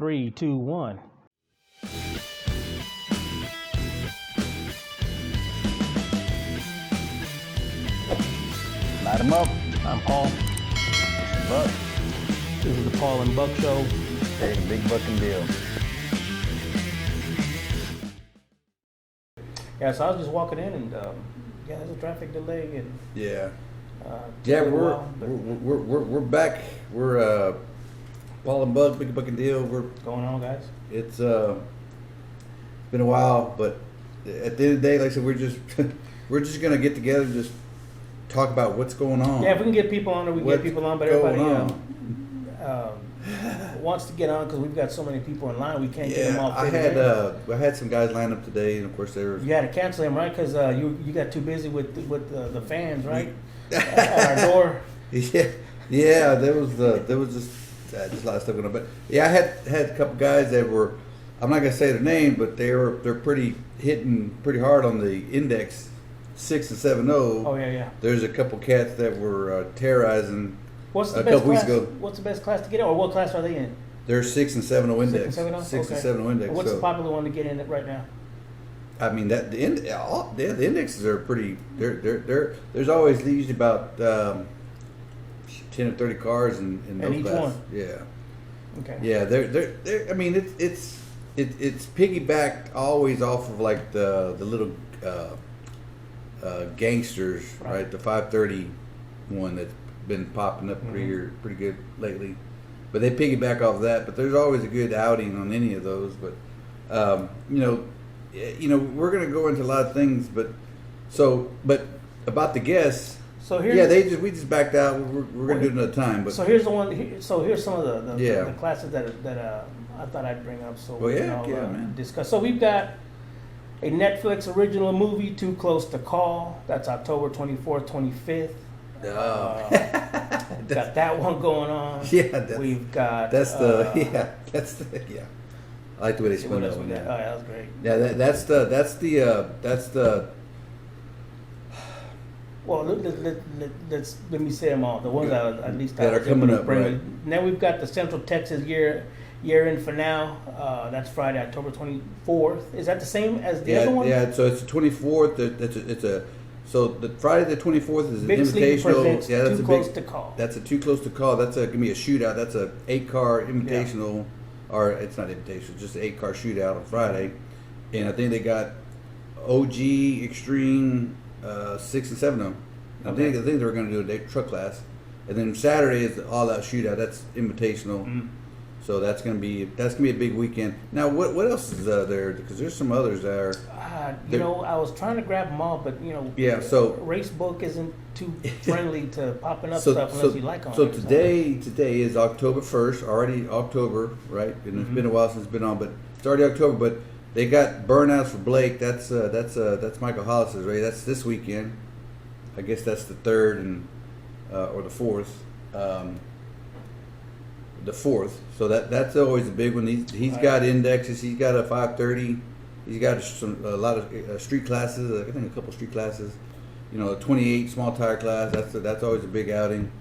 3, 2, 1. Light 'em up. I'm Paul. Buck. This is the Paul and Buck Show. Hey, big Buckin deal. Yeah, so I was just walking in and there's a traffic delay and Yeah. took a little we're while, but we're back. We're Paul and Buck, big Buckin deal. what's going on, guys? It's been a while, but at the end of the day, like I said, we're just gonna get together and just talk about what's going on. Yeah, if we can get people on, we can get people on, but everybody wants to get on because we've got so many people in line. We can't get them all I fitted in. I had some guys lined up today, and of course they were. You had to cancel them, right? Because you got too busy with the fans, right? At our door. Yeah. There was just a lot of stuff going on. But yeah, I had a couple guys that were. I'm not gonna say their name, but they're hitting pretty hard on the index 6 and 7.0. Oh yeah. There's a couple cats that were terrorizing. What's the a best couple weeks class? ago. What's the best class to get in, or what class are they in? They're 6 and 7.0 index. 6 and 7.0? 6 and Okay. 7.0 index. What's the popular one to get in right now? I mean that the indexes are pretty. There's always usually about 10 or 30 cars in those each classes. one? Yeah. Okay. Yeah, they're. I mean, it's piggybacked always off of like the little gangsters, right? The 530 one that's been popping up pretty good lately. But they piggyback off that. But there's always a good outing on any of those. But we're gonna go into a lot of things. But about the guests. So here's we just backed out. We're gonna do it another time. But so here's the one. So here's some of the Yeah. classes that I thought I'd bring up. So Well, we yeah, can all, man. discuss. So we've got a Netflix original movie, Too Close to Call. That's October 24th, 25th. Got that one going on. Yeah, we've got. That's the I like the way they spun what that else one. we got? Yeah. Oh, yeah, that was great. Yeah, that's the. Well, let me say them all. The ones that at least That I are was coming able to up, bring. right. Now we've got the Central Texas year in for now. That's Friday, October 24th. Is that the same as the other one? Yeah, so it's the 24th. So the Friday the 24th is an Big Sleep invitational. presents Yeah, that's Too a Close big. to Call. That's a Too Close to Call. That's gonna be a shootout. That's a 8-car invitational, or it's not invitational, it's just an 8-car shootout on Friday, and I think they got OG Extreme 6 and 7. I think they were going to do a day truck class, and then Saturday is the all-out shootout. That's invitational, so that's gonna be a big weekend. Now, what else is there? Because there's some others there. I was trying to grab them all, but Yeah, so Racebook isn't too friendly to popping up so, stuff unless you like on so it. today is October 1st, already October, right? And it's been a while since it's been on, but it's already October. But they got burnouts for Blake. That's Michael Hollis's, right? That's this weekend. I guess that's the 3rd and or the 4th. The 4th. So that's always a big one. He's got indexes. He's got a 530. He's got a lot of street classes. I think a couple street classes. A 28 small tire class. That's always a big outing.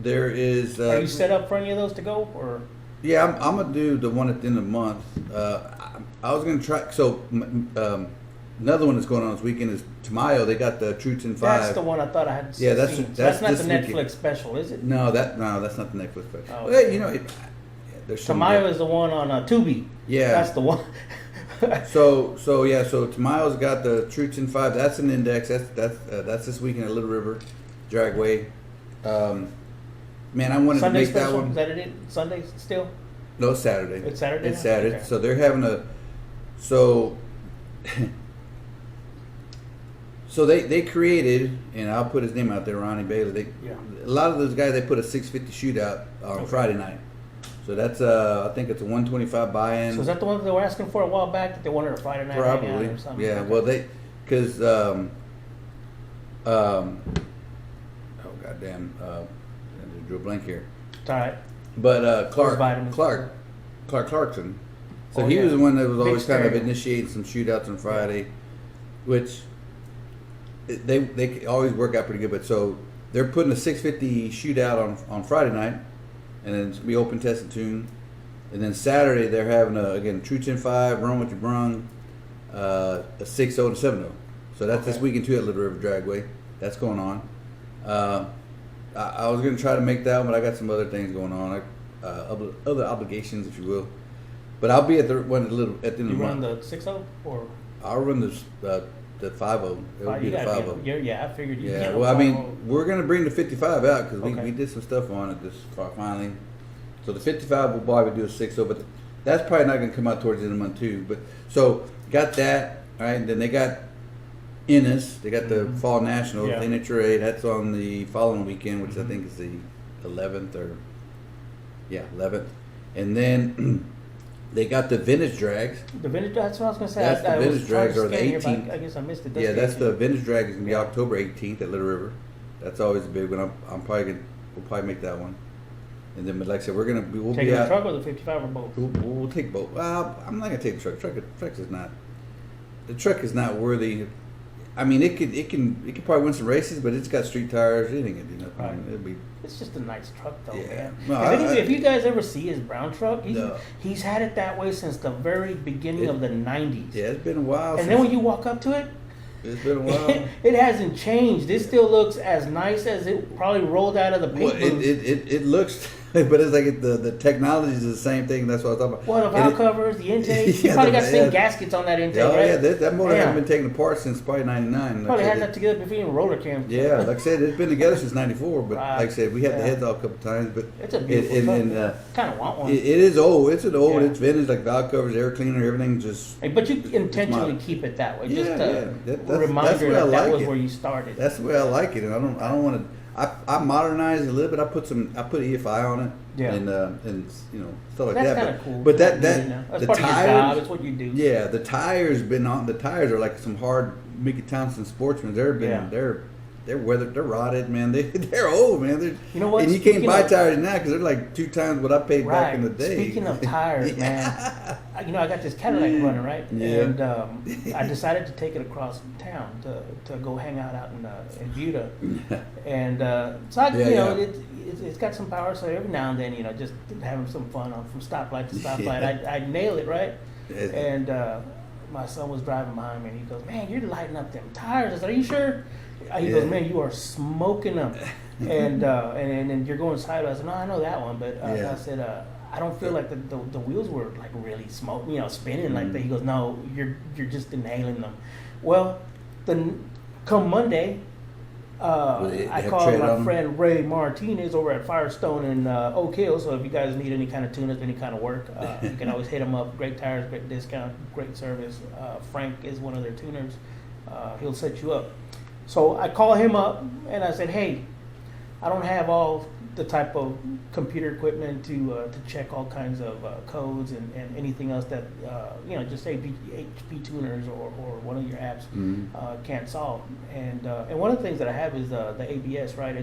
There is. Are you set up for any of those to go, or? Yeah, I'm gonna do the one at the end of the month. I was gonna try. So another one that's going on this weekend is Tamayo. They got the True 10.5. That's the one I thought I had. Yeah, seen. That's not the this Netflix weekend. special, is it? No, that's not the Netflix special. Oh, Well, okay. there's some. Tamayo is the one on Tubi. Yeah. That's the one. So Tamayo's got the True 10.5. That's an index. That's this weekend at Little River Dragway. Man, I wanted Sunday to make that special? one. Is that it? Sunday still? No, it's Saturday. It's Saturday. It's now? Saturday. Okay. So they're having So they created, and I'll put his name out there, Ronnie Bailey. A lot of those guys, they put a 650 shootout on Friday night. So that's I think it's a 125 buy-in. So is that the one that they were asking for a while back that they wanted a Friday night hangout Probably. or something? Yeah. Okay. Well, because oh goddamn, I just drew a blank here. It's all right. But vitamins. Clark Clarkson. So Oh, he yeah. was the one that was Big always kind of stereo. initiating some shootouts on Friday, which they always work out pretty good. But so they're putting a 650 shootout on Friday night, and then it's gonna be open test and tune. And then Saturday they're having again True 10.5, Run What You Brung, a 6.0 and 7.0. So that's this weekend too at Little River Dragway. That's going on. I was gonna try to make that one, but I got some other things going on, other obligations, if you will. But I'll be at the one at the end of the month. You run the 6.0 or? I'll run the 5.0. It'll be the 5.0. Yeah, I figured you. Yeah, well, I mean, we're gonna bring the 55 out because we did some stuff on it this finally. So the 55 will probably do a 6.0, but that's probably not gonna come out towards the end of the month too. But so got that, all right? And then they got Ennis. They got the Fall National, NHRA. That's on the following weekend, which I think is the 11th 11th. And then they got the Vintage Drags. The Vintage, that's what I was going to say. That's the Vintage Drags are the 18th. I guess I missed it. That's the Vintage Drags is going to be October 18th at Little River. That's always a big one. We'll probably make that one. And then, but like I said, we'll take be the out. truck or the 55 or both? We'll take both. Well, I'm not going to take the truck. The truck is not worthy. I mean, it could probably win some races, but it's got street tires. It ain't gonna do nothing. Right. It's just a nice truck, though, man. No, if you guys ever see his brown truck, he's had it that way since the very beginning of the 90s. Yeah, it's been a while. And then when you walk up to it, it's been a while. It hasn't changed. It still looks as nice as it probably rolled out of the paint booth. It looks, but it's like the technology is the same thing. That's what I was talking about. Well, the valve covers, the intake. You probably got the same gaskets on that intake, right? Yeah, that motor hasn't been taken apart since probably '99. Probably had that together before even roller cams. Yeah, like I said, it's been together since '94. But like I said, we had the heads off a couple times. But it's a beautiful truck. Kind of want one. It is old. It's it's vintage, like valve covers, air cleaner, everything. Just. But you intentionally keep it that way, just a reminder that was where you started. That's the way I like it, and I don't want to. I modernized it a little bit. I put EFI on it, and stuff like that. That's kind of cool. But that's the part tires, of your job. It's what you do. Yeah, the tires are like some hard Mickey Thompson Sportsmen. They're weathered, they're rotted, man. They're old, man. You know what? And you can't buy tires now because they're like 2 times what I paid back in the day. Speaking of tires, man, I got this Cadillac running, right? Yeah. And I decided to take it across town to go hang out in Buda. And so it's got some power. So every now and then, just having some fun from stoplight to stoplight. I nail it, right? And my son was driving behind me, and he goes, "Man, you're lighting up them tires." I said, "Are you sure?" He goes, "Man, you are smoking them," and you're going sideways. I said, "No, I know that one," but I said, "I don't feel like the wheels were like really spinning like that." He goes, "No, you're just inhaling them." Well, come Monday, I called my friend Ray Martinez over at Firestone in Oak Hill. So if you guys need any kind of tune-up, any kind of work, you can always hit him up. Great tires, great discount, great service. Frank is one of their tuners. He'll set you up. So I call him up and I said, "Hey, I don't have all the type of computer equipment to check all kinds of codes and anything else that just say HP tuners or one of your apps can't solve." And one of the things that I have is the ABS, right?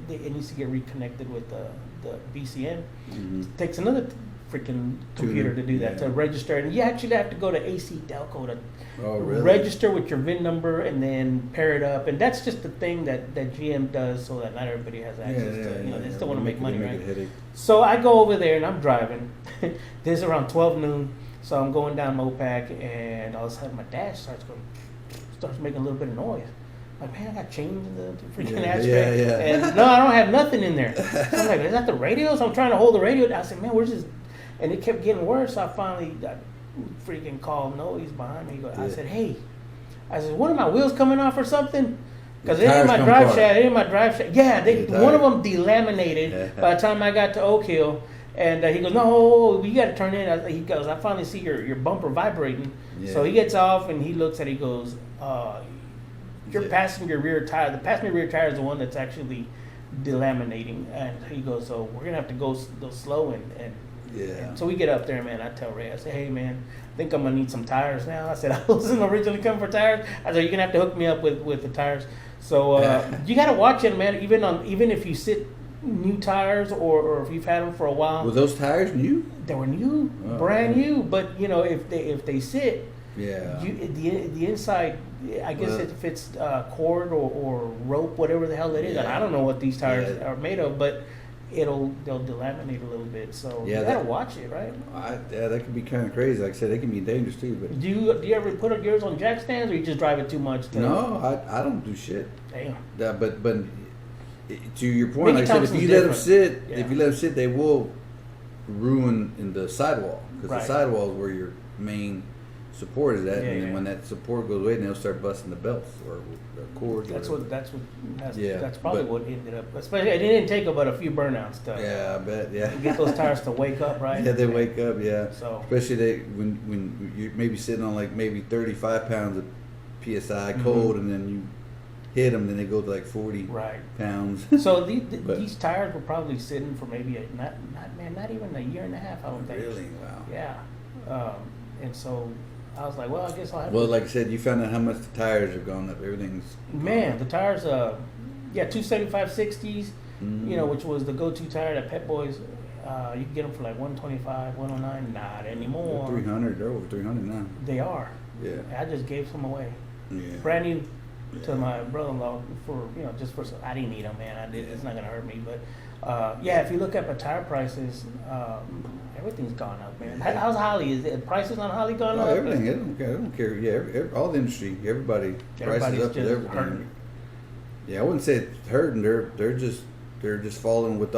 It needs to get reconnected with the BCN. It takes another freaking computer to do that, to register, and you actually have to go to AC Delco to register with your VIN number and then pair it up, and that's just the thing that GM does so that not everybody has access to. They still want to make money, right? So I go over there and I'm driving. This is around 12 noon, so I'm going down Mopac, and all of a sudden my dash starts making a little bit of noise. Like, man, I got change in the freaking ashtray. And no, I don't have nothing in there. So I'm like, is that the radio? So I'm trying to hold the radio. I said, man, where's this? And it kept getting worse. So I finally freaking called Noe. He's behind me. I said, hey. I said, one of my wheels coming off or something? Because it ain't my drive shaft. Yeah, one of them delaminated by the time I got to Oak Hill. And he goes, no, you got to turn in. He goes, I finally see your bumper vibrating. Yeah. So he gets off and he looks at it. He goes, your passenger rear tire. The passenger rear tire is the one that's actually delaminating. And he goes, so we're going to have to go slow. And so we get up there, man. I tell Ray, I say, hey, man, I think I'm going to need some tires now. I said, I wasn't originally coming for tires. I said, you're going to have to hook me up with the tires. So you got to watch it, man. Even if you sit new tires or if you've had them for a while. Were those tires new? They were new, brand new. But, if they sit, yeah, the inside, I guess if it's cord or rope, whatever the hell it is. I don't know what these tires are made of, but they'll delaminate a little bit. So Yeah, you gotta that- watch it, right? Yeah, that can be kind of crazy. Like I said, they can be dangerous too. But Do you ever put yours on jack stands, or you just drive it too much? no, I don't do shit. Damn. Yeah, but to your point, Mickey like I said, if Thompson's you let them different. sit, Yeah. if you let them sit, they will ruin in the sidewall because Right. the sidewall is where your main support is at, Yeah, and then yeah. when that support goes away, then they'll start busting the belts or cords. That's or, what. That's Yeah, probably but- what ended up. Especially, it didn't take but a few burnouts to Yeah, I bet. Yeah. get those tires to wake up, right? Yeah, they wake up. Yeah. So Especially when you're maybe sitting on like maybe 35 pounds of psi cold, and then you hit them, then they go to like 40 right. pounds. So But- these tires were probably sitting for maybe not even a year and a half. I don't think. Really? Wow. Yeah. And so I was like, well, I guess I'll have. Well, to, like I said, you found out how much the tires have gone up. Everything's man, the tires. 275 60s. Mhm. You know, which was the go-to tire at Pep Boys. You can get them for like 125, 109. Not anymore. 300. They're over 300 now. They are. Yeah. I just gave some away. Yeah. Brand new to Yeah. my brother-in-law for just for some. I didn't need them, man. It's not gonna hurt me, but yeah. If you look at the tire prices, everything's gone up, man. Yeah. How's Holly? Is it prices on Holly gone Oh, up? everything. I don't care. Yeah, all the industry, everybody prices Everybody's up with just everything. hurting. Yeah, I wouldn't say it's hurting. They're just falling with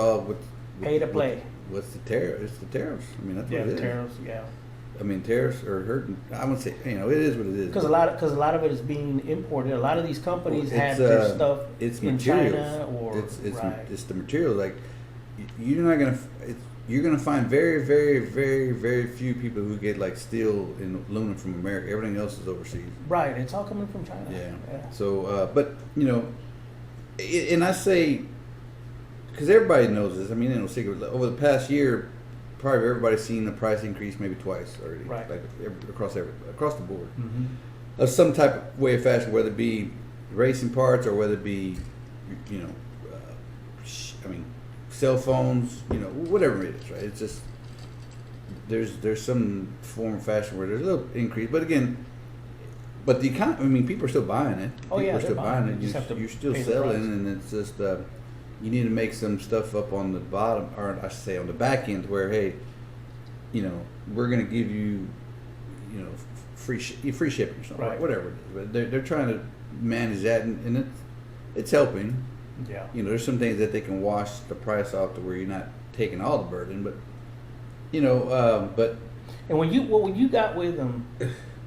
Pay to play. What's the tariff? It's the tariffs. I mean, that's Yeah, what it the is. tariffs. Yeah, I mean, tariffs are hurting. I wouldn't say it is what it is. because a lot of it is being imported. A lot of these companies Well, have it's, their uh, stuff it's in materials. China or right. It's the materials. Like you're not gonna you're gonna find very very very very few people who get like steel and aluminum from America. Everything else is overseas. Right, it's all coming from China. Yeah. So, but and I say because everybody knows this. I mean, no secret. Over the past year, probably everybody's seen the price increase maybe twice already. Right. Like across the board. Mm-hmm. Of some type of way of fashion, whether it be racing parts or whether it be, cell phones, whatever it is, right? It's just there's some form of fashion where there's a little increase, but again, the economy. I mean, people are still buying it. Oh, People yeah, are still they're buying buying it. You just have to You're still pay the selling, price. and it's just you need to make some stuff up on the bottom, or I should say on the back end, where hey, we're going to give you, free shipping or something, Right. whatever it is. But they're trying to manage that, and it's helping. Yeah. There's some things that they can wash the price off to where you're not taking all the burden, but but And when you got with them,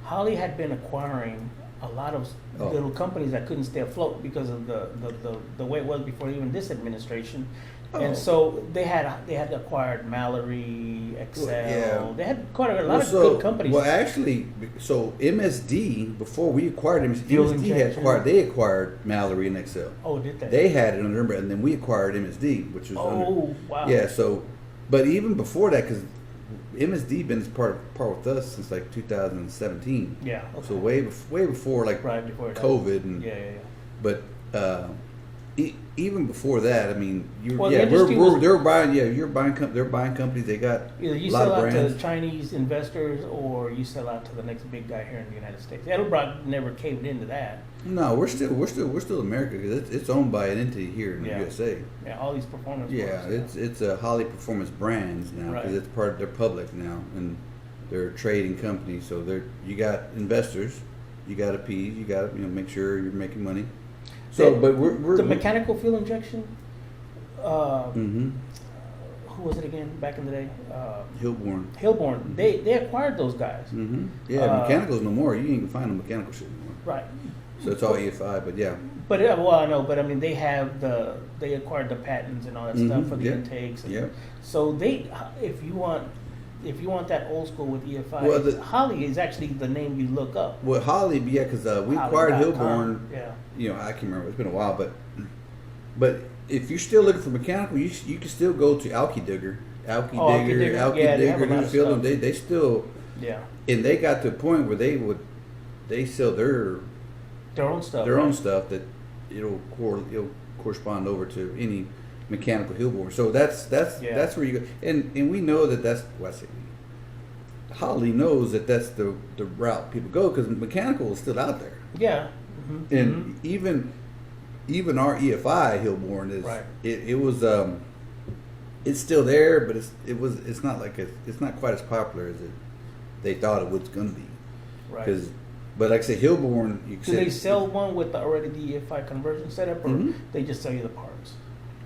Holly had been acquiring a lot of Oh. little companies that couldn't stay afloat because of the way it was before even this administration. Oh. And so they had acquired Mallory, Excel. yeah. They had acquired a lot of good companies. Well, actually, so MSD before we acquired Fuel MSD injection. they acquired Mallory and Excel. Oh, did they? They had it under, and then we acquired MSD, which was Oh, wow. Yeah, so, but even before that, because MSD been part with us since like 2017. Yeah. Okay. So way before like right before that. COVID and Yeah. but even before that, I mean, Well, the industry was- they're buying they're buying companies. They got Either you a lot sell of out brands. to Chinese investors or you sell out to the next big guy here in the United States. Edelbrock never caved into that. No, we're still America because it's owned by an entity here in Yeah. the USA. Yeah, all these performance. Yeah, products, it's a Holly Performance Brands now because Right. it's part. They're public now and they're a trading company. So you got investors, you got to appease, you got to make sure you're making money. So, but we're the mechanical fuel injection. Mm-hmm. Who was it again back in the day? Hillborn. Hillborn. They acquired those guys. Mm-hmm. Yeah, mechanicals no more. You ain't gonna find no mechanical shit anymore. Right. So it's all EFI, but yeah. But well, I know, but I mean, they acquired the patents and all that stuff for the Yeah. intakes. And Yeah. So if you want that old school with EFI, Well, Holly is actually the name you look up. Well, Holly, yeah, because we acquired Holly.com. Hillborn. Yeah. I can't remember. It's been a while, but if you're still looking for mechanical, you can still go to Alki Digger, Alki Digger. Yeah, they have a lot of Newfield. stuff. They still, Yeah. and they got to a point where they sell their own stuff. own right? stuff that it'll correspond over to any mechanical Hillborn. So that's where you go, and we know that's what I say. Holly knows that's the route people go because mechanical is still out there. Yeah. Mm-hmm. And even our EFI Hillborn is Right. it was it's still there, but it's not like it's not quite as popular as they thought it was going to be. Right. But like I say, Hillborn, do they sell one with already the EFI conversion setup, or they just sell you the parts?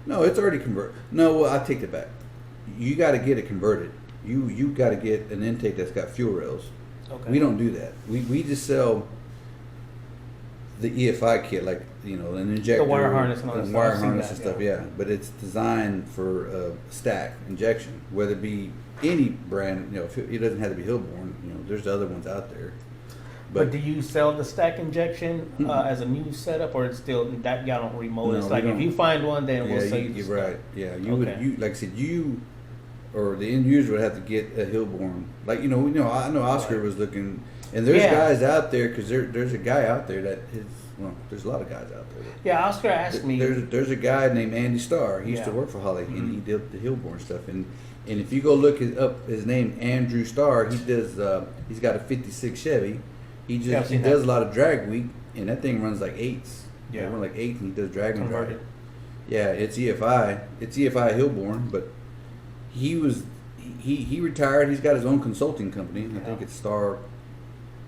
No, it's already converted. No, well, I take that back. You got to get it converted. You got to get an intake that's got fuel rails. Okay. We don't do that. We just sell the EFI kit, like an injector, the wire harness and all that wire stuff. harness and stuff. Yeah, but it's designed for stack injection, whether it be any brand. If it doesn't have to be Hillborn. There's the other ones out there. But do you sell the stack injection as a new setup, or it's still that y'all don't remote? No, it's like if you find one, then we'll sell you the you're stuff. right. Yeah, would. Like I said, you or the end user would have to get a Hillborn. Like I know Oscar was looking, and there's guys out there because there's a guy out there that is. Well, there's a lot of guys out there. Yeah, Oscar asked me. There's a guy named Andy Starr. He used to work for Holly, and he did the Hillborn stuff. And if you go look up his name, Andrew Starr, he does. He's got a '56 Chevy. He does a lot of drag week, and that thing runs like eights. Yeah, it runs like eights, and he does drag and drag. Yeah, it's EFI. It's EFI Hillborn, but he retired. He's got his own consulting company. I think it's Star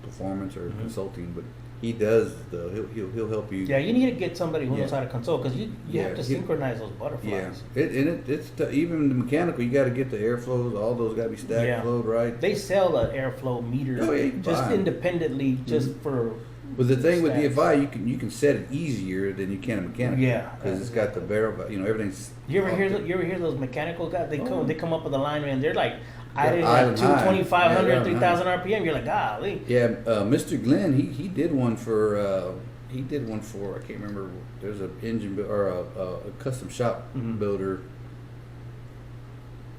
Performance or Consulting, but. He does he'll help you. Yeah, you need to get somebody who knows how to consult because you have to synchronize those butterflies. Yeah, it's even the mechanical. You got to get the airflows. All those got to be stacked flowed right. They sell an airflow meter just independently, just for. But the thing with DFI, you can set it easier than you can a mechanical. Yeah, because it's got the barrel. Everything's. You ever hear those mechanical guys? They come up with a line and they're like. I did like 2,500, 3,000 RPM. You're like, golly. Yeah, Mr. Glenn, he did one for I can't remember. There's an engine or a custom shop builder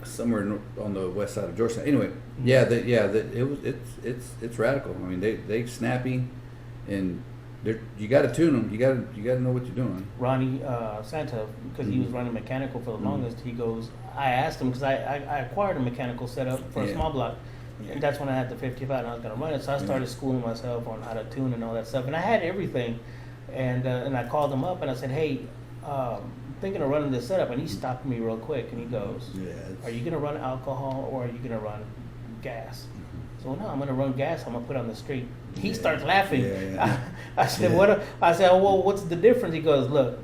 somewhere on the west side of Georgetown. Anyway, it's radical. I mean, they snappy, and you got to tune them. You got to know what you're doing. Ronnie Santa, because he was running mechanical for the longest, he goes. I asked him because I acquired a mechanical setup for a small block, and that's when I had the 55 and I was going to run it. So I started schooling myself on how to tune and all that stuff, and I had everything, and I called him up and I said, hey, I'm thinking of running this setup, and he stopped me real quick and he goes, are you going to run alcohol or are you going to run gas? So no, I'm going to run gas. I'm going to put it on the street. He starts laughing. I said, what? I said, well, what's the difference? He goes, look,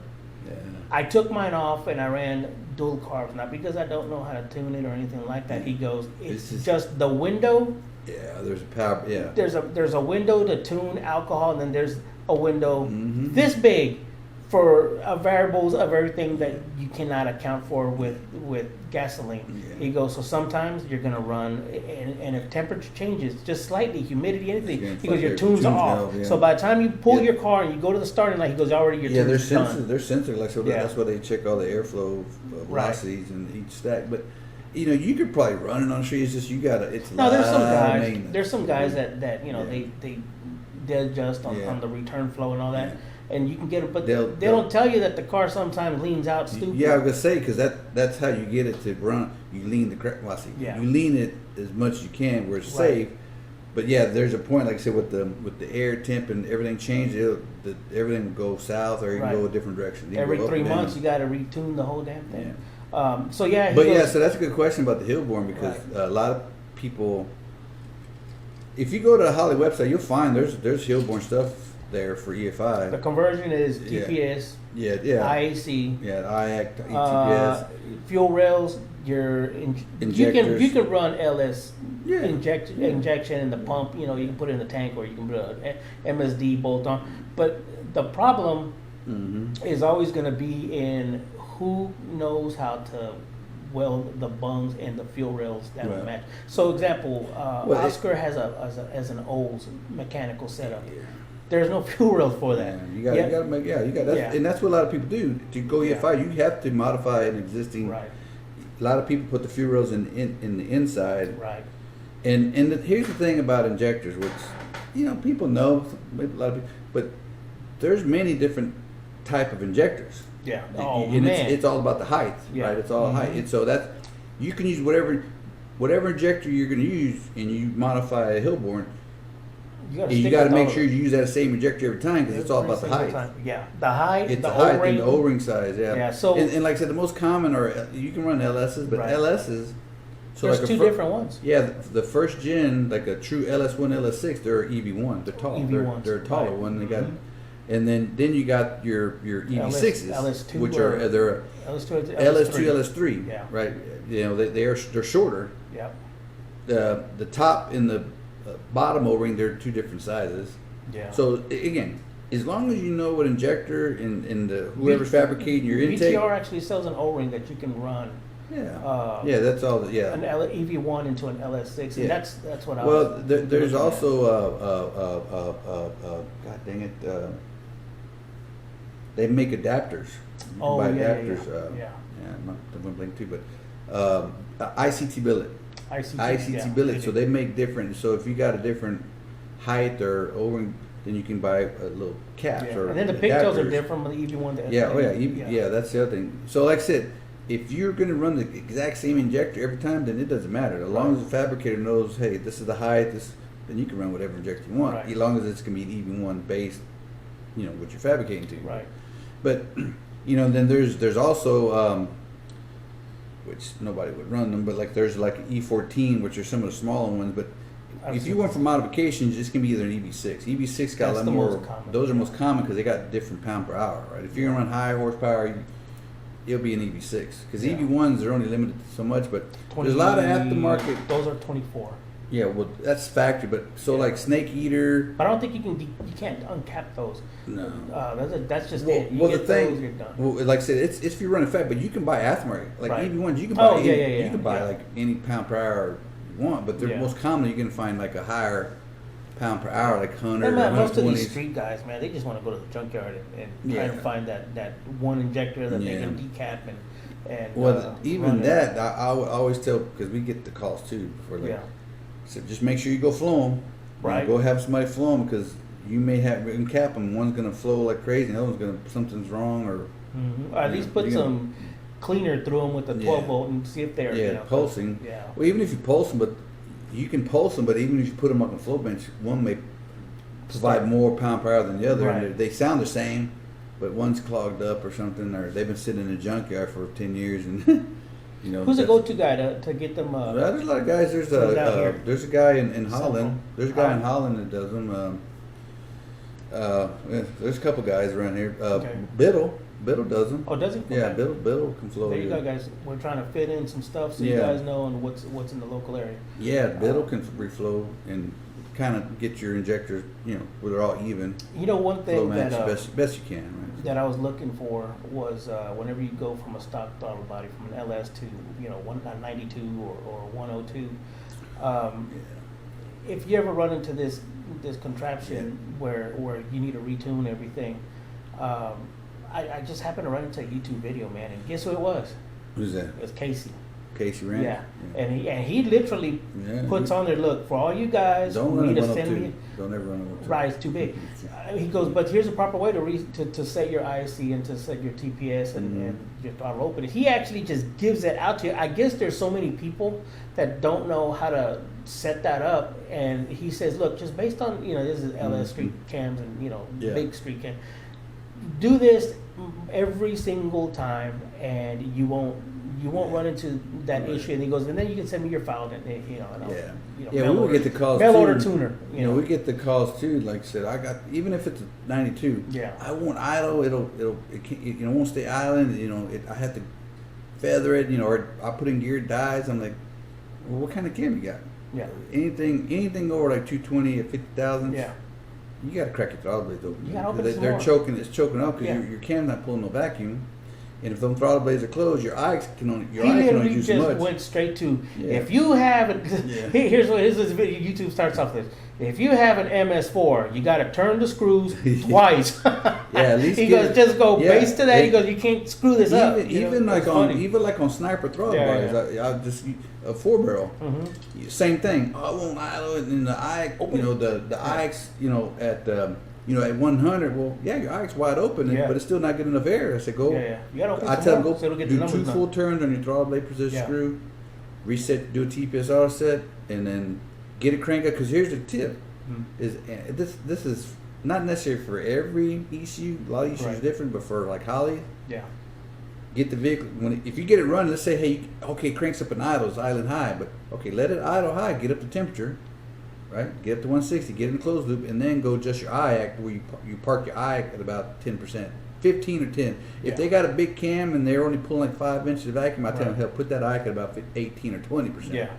I took mine off and I ran dual carbs, not because I don't know how to tune it or anything like that. He goes, it's just the window. Yeah, there's a power. Yeah, there's a window to tune alcohol, and then there's a window this big for variables of everything that you cannot account for with gasoline. Yeah. He goes, so sometimes you're gonna run, and if temperature changes just slightly, humidity, anything, he goes, your tunes are off. Yeah. So by the time you pull your car and you go to the starting light, he goes, already your tunes are done. They're sensitive, like so. That's why they check all the airflow velocities in each stack. But you could probably run it on the street. It's just it's no. There's some guys that they adjust on the return flow and all that. Yeah. And you can get it, but they don't tell you that the car sometimes leans out stupid. Yeah, I was gonna say because that's how you get it to run. You lean the crap. Well, you lean it as much as you can where it's safe. But yeah, there's a point, like I said, with the air temp and everything changes. Everything will go south or you can go a different direction. Every 3 months, you got to retune the whole damn thing. Yeah. So that's a good question about the Hillborn because a lot of people. If you go to the Holly website, you'll find there's Hillborn stuff there for EFI. The conversion is TPS, IAC, IAC, ETPS, fuel rails. You can run LS injection in the pump. You can put it in the tank, or you can put an MSD bolt on. But the problem is always going to be in who knows how to weld the bungs and the fuel rails that will match. So, example, Oscar has an old mechanical setup. There's no fuel rails for that. You got to make and that's what a lot of people do. To go EFI, you have to modify an existing. Right. A lot of people put the fuel rails in the inside. Right. And here's the thing about injectors, which people know, maybe a lot of people, but there's many different type of injectors. Yeah. It's all about the height, right? It's all height. And so that you can use whatever injector you're going to use, and you modify a Hillborn. You got to make sure you use that same injector every time because it's all about the height. Yeah, the height, it's the height and the O-ring size. Yeah. Yeah. So and like I said, the most common are you can run LSs, but LSs. So there's like two different ones. Yeah, the first gen, like a true LS1, LS6, they're EV1. They're tall. They're a taller one. They got, and then you got your EV6s, LS2 which are they're LS2, LS3. Yeah. Right. You know they're shorter. Yeah. The top and the bottom O-ring, they're two different sizes. Yeah. So again, as long as you know what injector and whoever's fabricating your intake. BTR actually sells an O-ring that you can run. Yeah. That's all. An EV1 into an LS6. And that's what I was. Well, there's also God dang it. They make adapters. You can buy adapters. Yeah. I'm not going to blink too, but ICT billet. ICT billet. So they make different. So if you got a different height or O-ring, then you can buy a little caps or and then the pigtails are different from the EV1 to LS. Yeah, that's the other thing. So like I said, if you're going to run the exact same injector every time, then it doesn't matter. As long as the fabricator knows, hey, this is the height, then you can run whatever injector you want. Right. As long as it's going to be an EV1 based, what you're fabricating to. Right. But then there's also which nobody would run them, but like there's like an E14, which are some of the smaller ones. But if you went for modifications, it's going to be either an EV6. EV6 got a lot more. Those are most common because they got different pound per hour. Right. If you're going to run high horsepower, it'll be an EV6 because EV1s are only limited to so much, but there's a lot of aftermarket. Those are 24. Yeah, well, that's factory, but like Snake Eater. But I don't think you can't uncap those. No, that's just it. You get those, you're done. Well, like I said, it's if you run a fat, but you can buy aftermarket like EV1s. You can buy. You can buy like any pound per hour you want, but they're most commonly you can find like a higher pound per hour, like 100 or 120. Most of these street guys, man, they just want to go to the junkyard and try to find that one injector that they can decap and even that I would always tell because we get the calls too for like. So just make sure you go flow them. Right. Go have somebody flow them because you may have written cap them. One's gonna flow like crazy, and the other one's gonna something's wrong or. Or at least put some cleaner through them with a 12 volt and see if they're pulsing. Yeah. Well, even if you pulse them, but you can pulse them, but even if you put them up on the flow bench, one may provide more pound per hour than the other, and they sound the same, but one's clogged up or something, or they've been sitting in a junkyard for 10 years and. Who's the go-to guy to get them? There's a lot of guys. There's a guy in Holland. There's a guy in Holland that does them. There's a couple guys around here. Biddle does them. Oh, does he? Yeah, Biddle can flow. There you go, guys. We're trying to fit in some stuff so you guys know and what's in the local area. Yeah, Biddle can reflow and kind of get your injectors, where they're all even. One thing that best you can. Right? That I was looking for was whenever you go from a stock throttle body from an LS to 192 or 102. If you ever run into this contraption where you need to retune everything, I just happened to run into a YouTube video, man, and guess who it was? Who's that? It was Casey. Casey Rand. Yeah. And he literally puts on there, look, for all you guys who need to send me. Don't ever run over. Right, it's too big. He goes, but here's a proper way to set your ISC and to set your TPS and your throttle open. He actually just gives that out to you. I guess there's so many people that don't know how to set that up, and he says, look, just based on this is LS street cams and big street cam, do this every single time, and you won't run into that issue. And he goes, and then you can send me your file, and we will get the calls. Mail order tuner. We get the calls too. Like I said, even if it's a 92, I won't idle. It won't stay idling. I have to feather it. Or I put in geared dies. I'm like, well, what kind of cam you got? Yeah. Anything over like 220 at 50,000. Yeah. You got to crack your throttle blades open. You got to open some They're more. choking. It's choking up because your cam's not pulling no vacuum. And if those throttle blades are closed, your eye can only do so much. He literally just went straight to, if you have, here's this video, YouTube starts off this. If you have an MS4, you got to turn the screws twice. At least he goes, just go base to that. He goes, you can't screw this up. Even like on sniper throttle bodies, I just a 4-barrel, same thing. I won't idle it in the eye. The eyes, at 100, well, your eye's wide open, but it's still not getting enough air. I said, go. You gotta open I tell them, go so do 2 full turns on your throttle blade position screw, reset, do a TPS auto set, and then get it cranked up. Because here's the tip. is this is not necessary for every ECU. A lot of ECUs are different, but for like Holly, get the vehicle if you get it running. Let's say, hey, okay, cranks up an idle, it's idling high, but okay, let it idle high, get up the temperature, right? Get up to 160, get in the closed loop, and then go adjust your IAC where you park your IAC at about 10%. 15 or 10. If they got a big cam and they're only pulling like 5 inches of vacuum, I tell them, hell, put that IAC at about 18 or 20%. Yeah.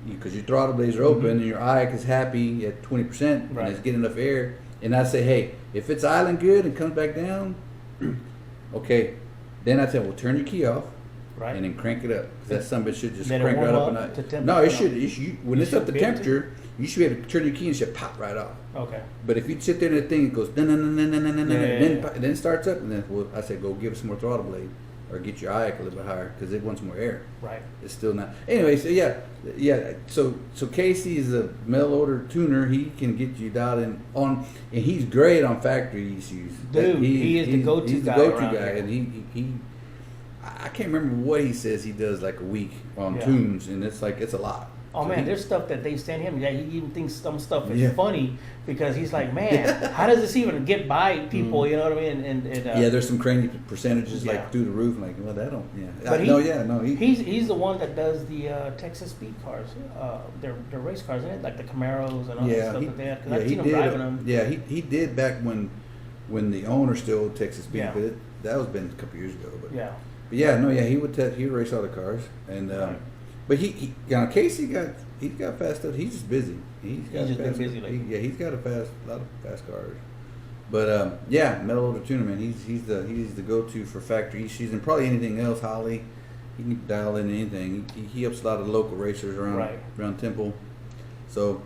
Because your throttle blades are open and your IAC is happy at 20% and it's getting enough air. And I say, hey, if it's idling good and comes back down, okay, then I say, well, turn your key off. Right. And then crank it up. Because that son of a bitch should just crank right up and up. No, it should. When it's up to temperature, you should be able to turn your key and it should pop right off. Okay. But if you sit there and the thing goes, then it starts up, and then I say, go give it some more throttle blade or get your IAC a little bit higher because it wants more air. Right. It's still not. Anyway, so yeah. So Casey is a mail order tuner. He can get you dialed in on, and he's great on factory ECUs. Dude, he is the go-to guy. He's the go-to guy, and he. I can't remember what he says he does like a week on tunes, and it's a lot. Oh, so man, there's stuff that they send him that he even thinks some stuff is funny because he's like, man, how does this even get by people? You know what I mean? And there's some crazy percentages like through the roof. Like, well, that don't. Yeah, but he's the one that does the Texas speed cars, their race cars, isn't it? Like the Camaros and all that stuff that they have. Because I've seen him driving them. Yeah, he did back when the owner still owned Texas Speed, but that was been a couple years ago. But he would race all the cars and. But he Casey he's got fast stuff. He's just busy. He's just been busy lately. He's got a lot of fast cars. But metal order tuner, man. He's the go-to for factory ECUs and probably anything else. Holly, he can dial in anything. He helps a lot of the local racers around Temple. So,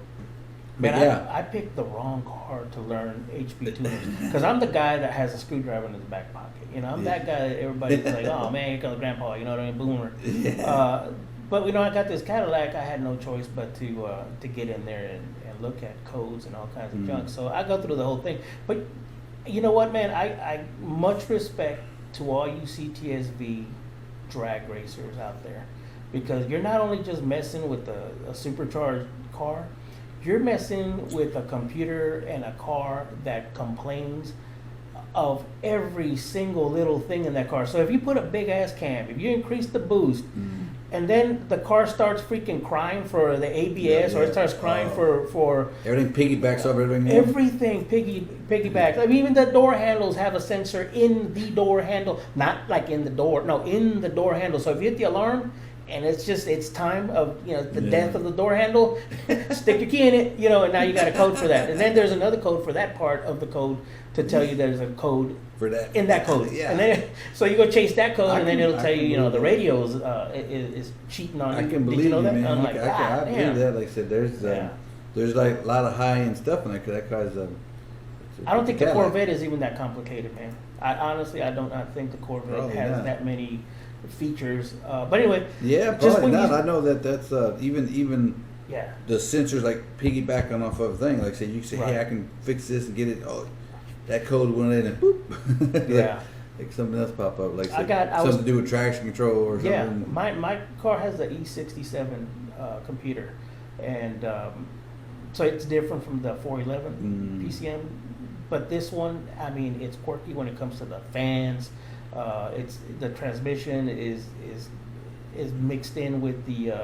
man, I picked the wrong car to learn HB tuners because I'm the guy that has a screwdriver in his back pocket. You know, I'm that guy that everybody's like, oh man, here comes Grandpa. You know what I mean, boomer. But I got this Cadillac. I had no choice but to get in there and look at codes and all kinds of junk. So I go through the whole thing. But you know what, man? I much respect to all you CTSV drag racers out there because you're not only just messing with a supercharged car, you're messing with a computer and a car that complains of every single little thing in that car. So if you put a big ass cam, if you increase the boost, and then the car starts freaking crying for the ABS, or it starts crying for everything piggybacks over everything. Everything piggybacks. I mean, even the door handles have a sensor in the door handle, not like in the door. No, in the door handle. So if you hit the alarm, and it's time of the death of the door handle, stick your key in it, and now you got a code for that. And then there's another code for that part of the code to tell you there's a code for that in that code. And then so you go chase that code, and then it'll tell you the radio is cheating on you. I can believe you know that? Man. I'm like, I believe that. Like I said, there's like a lot of high end stuff in there because that car's I don't think the Corvette is even that complicated, man. I do not think the Corvette has that many features. But anyway, probably not. I know that's even the sensors like piggybacking off of a thing. Like say you say, hey, I can fix this and get it. Oh, that code went in and boop. Like something else pop up. Like something to do with traction control or something. Yeah, my car has the E67 computer, and so it's different from the 411 PCM. But this one, I mean, it's quirky when it comes to the fans. It's the transmission is mixed in with the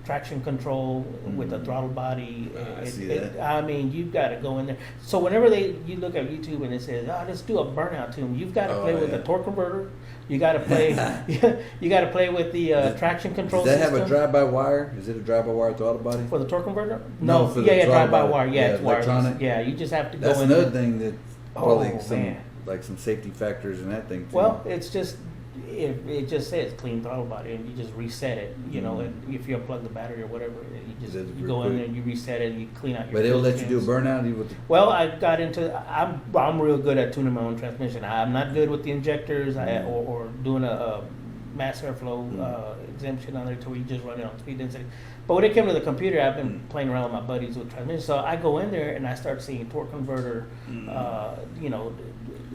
traction control with the throttle body. I see that. I mean, you've got to go in there. So whenever you look at YouTube and it says, let's do a burnout tune, you've got to play with the torque converter. You got to play. You got to play with the traction control. Does that system. Have a drive-by-wire? Is it a drive-by-wire throttle body for the torque converter? No, for the drive-by-wire. Yeah, it's electronic. Wireless. Yeah, you just have to go. That's in another there. thing that probably some safety factors in that thing too. Well, it's just. It just says clean throttle body, and you just reset it. And if you unplug the battery or whatever, you go in there and you reset it and you clean out your. But it'll let you do a burnout. Well, I got into. I'm real good at tuning my own transmission. I'm not good with the injectors or doing a mass airflow exemption on there to where you just run it on speed density. But when it came to the computer, I've been playing around with my buddies with transmission. So I go in there and I start seeing torque converter,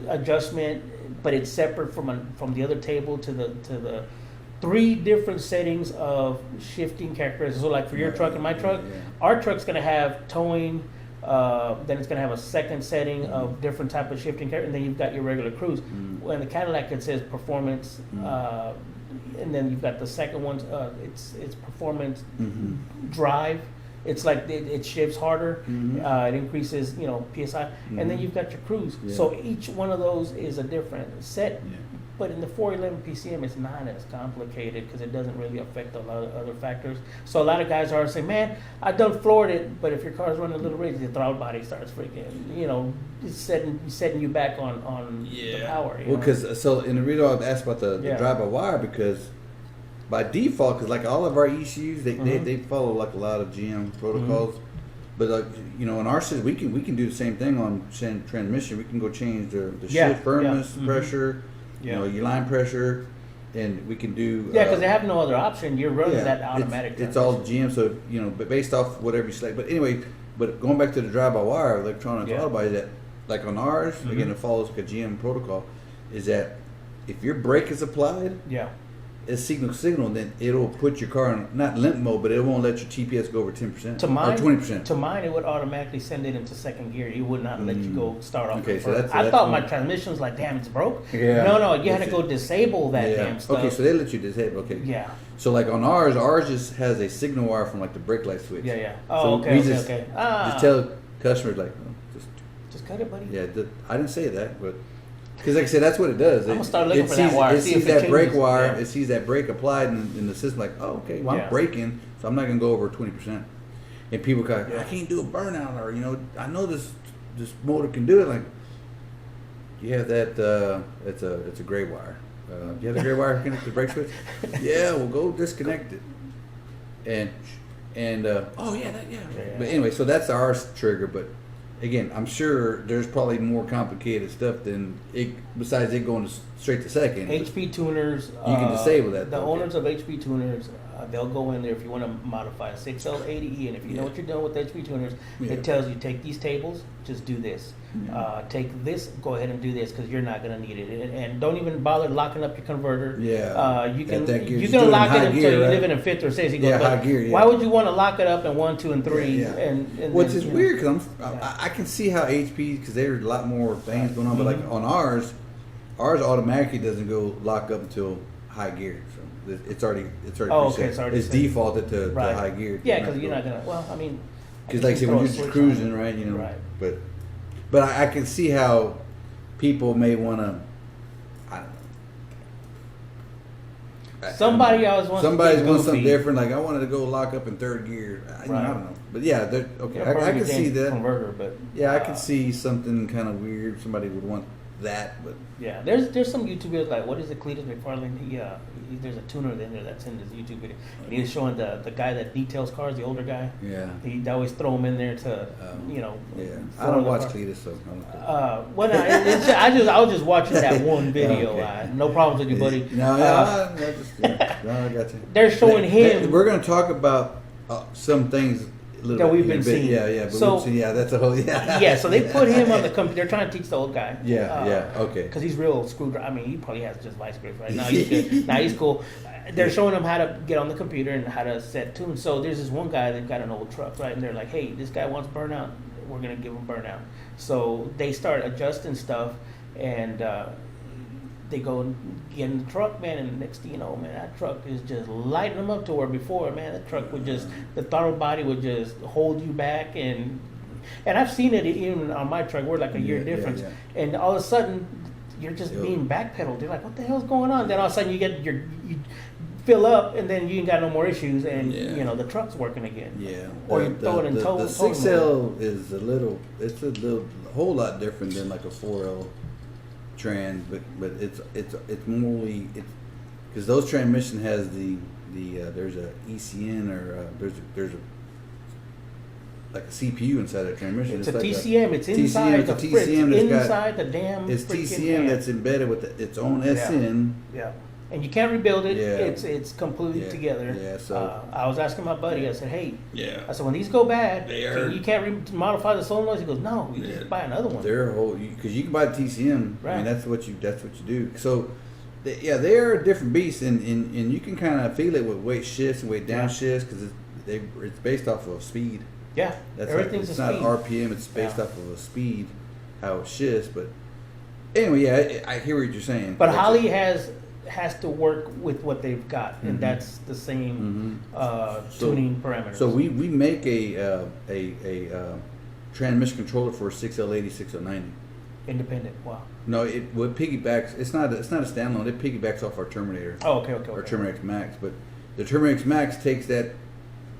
adjustment. But it's separate from the other table to the 3 different settings of shifting characteristics. So like for your truck and my truck, our truck's going to have towing, then it's going to have a second setting of different type of shifting character, and then you've got your regular cruise. When the Cadillac, it says performance, and then you've got the second one, it's performance drive. It's like it shifts harder, it increases, PSI, and then you've got your cruise. So each one of those is a different set. But in the 411 PCM, it's not as complicated because it doesn't really affect a lot of other factors. So a lot of guys are saying, man, I done floored it, but if your car's running a little raised, the throttle body starts freaking, it's setting you back on the power. Well, because, so in the reason I asked about the drive-by-wire, because by default, because like all of our ECUs, they follow like a lot of GM protocols. But like, in our system, we can do the same thing on transmission. We can go change the shift firmness, pressure, your line pressure, and we can do. Because they have no other option. You're running that automatic. It's all GM, so but based off whatever you select. But anyway, going back to the drive-by-wire electronic auto body, that like on ours, again, it follows like a GM protocol. Is that if your brake is applied, it's signal, then it'll put your car in not limp mode, but it won't let your TPS go over 10% to mine, or 20%. To mine, it would automatically send it into second gear. It would not let you go start off. Okay, so I thought my transmission was like, damn, it's broke. Yeah. No, you had to go disable that damn stuff. Okay, so they let you disable. Okay. Yeah. So like on ours just has a signal wire from like the brake light switch. Yeah. Oh, so just tell customers like, just cut it, buddy. Yeah, I didn't say that, but. Because like I said, that's what it does. I'm gonna start looking for that wire. It sees that brake wire. It sees that brake applied in the system. Like, oh, okay, well, I'm braking, so I'm not gonna go over 20%. And people go, I can't do a burnout, or I know this motor can do it. Like, you have that. It's a gray wire. Do you have the gray wire connected to the brake switch? Yeah, we'll go disconnect it. And But anyway, so that's our trigger, but. Again, I'm sure there's probably more complicated stuff than besides it going straight to second. HP tuners. You can disable that. The owners of HP tuners, they'll go in there if you want to modify a 6L80E, and if you know what you're doing with HP tuners, it tells you take these tables, just do this. Take this, go ahead and do this because you're not going to need it, and don't even bother locking up your converter. You can lock it until you live in a fifth or sixth. High gear. Why would you want to lock it up in 1, 2, and 3? And which is weird because I can see how HP, because there's a lot more things going on, but like on ours automatically doesn't go lock up until high gear. So it's already preset. It's defaulted to high gear. Yeah, because you're not gonna. Well, I mean, because like I said, when you're just cruising, right? But I can see how people may want to. I don't know. Somebody wants something different. Like I wanted to go lock up in third gear. I don't know. But yeah, I can see that. Converter, but I can see something kind of weird. Somebody would want that, but yeah, there's some YouTube videos like, what is it, Cletus McFarlane? There's a tuner in there that's in his YouTube video, and he's showing the guy that details cars, the older guy. Yeah, he always throw him in there to I don't watch Cletus, so I was just watching that one video. No problems with you, buddy. I got you. They're showing him. We're going to talk about some things that we've been seeing. But that's a whole so they put him on the computer. They're trying to teach the old guy. Okay. Because he's real screwdriver. I mean, he probably has just vice grips right now. He's good. Now he's cool. They're showing him how to get on the computer and how to set tunes. So there's this one guy that got an old truck, right? And they're like, hey, this guy wants burnout. We're gonna give him burnout. So they start adjusting stuff, and they go and get in the truck, man, and the next thing you know, man, that truck is just lighting them up to where before, man, that truck would just, the throttle body would just hold you back, and I've seen it even on my truck, we're like a year difference, and all of a sudden, you're just being backpedaled. You're like, what the hell's going on? Then all of a sudden you fill up, and then you ain't got no more issues, and the truck's working again. Or you throw it in tow. The 6L is a whole lot different than like a 4L trans, but it's morely because those transmission has the there's a ECN or there's a like a CPU inside that transmission. It's a TCM. It's inside the TCM. Inside the damn. It's TCM that's embedded with its own SN. Yeah. And you can't rebuild it. It's completely together. Yeah. So I was asking my buddy. I said, "Hey, I said when these go bad, you can't modify the solenoids." He goes, "No, you just buy another one." They're whole because you can buy the TCM. Right. I mean, that's what you do. So They are a different beast, and you can kind of feel it with weight shifts and weight down shifts because it's based off of speed. Yeah, It's not RPM; it's based off of a speed, how it shifts. But anyway, yeah, I hear what you're saying. But Holly has to work with what they've got, and that's the same tuning parameters. So we make a transmission controller for 6L80, 6L90. Independent. Wow. No, it piggybacks. It's not a standalone. It piggybacks off our Terminator. Oh, okay. Our Terminator Max, but the Terminator Max takes that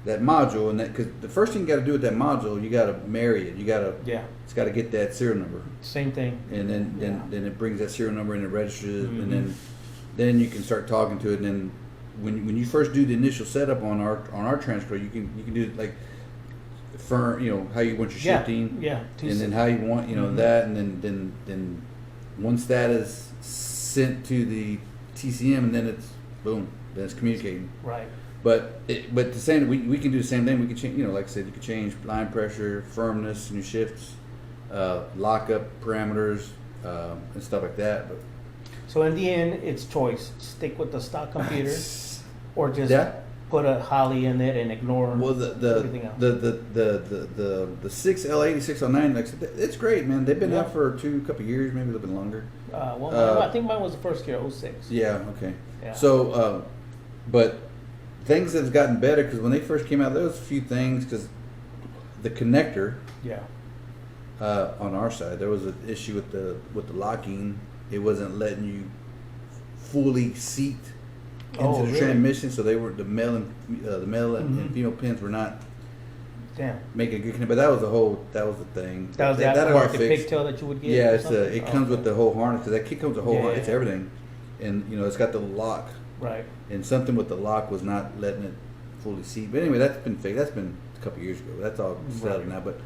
module, and because the first thing you got to do with that module, you got to marry it. It's got to get that serial number. Same thing. And then it brings that serial number and it registers it, and then you can start talking to it. And then when you first do the initial setup on our transfer, you can do it like for how you want your shifting, and then how you want that, and then once that is sent to the TCM, and then it's boom, then it's communicating. Right. But the same, we can do the same thing. We can change, like I said, you can change line pressure, firmness, new shifts, lockup parameters, and stuff like that. But so in the end, it's choice: stick with the stock computer, or just put a Holly in it and ignore everything else. The 6L80, 6L90, like, it's great, man. They've been out for a couple years, maybe a little bit longer. I think mine was the first year, 06. Yeah. Okay. Yeah. So, but things have gotten better because when they first came out, there was a few things because the connector. Yeah. On our side, there was an issue with the locking. It wasn't letting you fully seat into the transmission, so they were the male and female pins were not making a good connection. But that was the thing. That was that part, the pigtail that you would get. Yeah, it comes with the whole harness because that kit comes with the whole harness. It's everything, and it's got the lock. Right. And something with the lock was not letting it fully seat. But anyway, that's been fixed. That's been a couple years ago. That's all settled now. But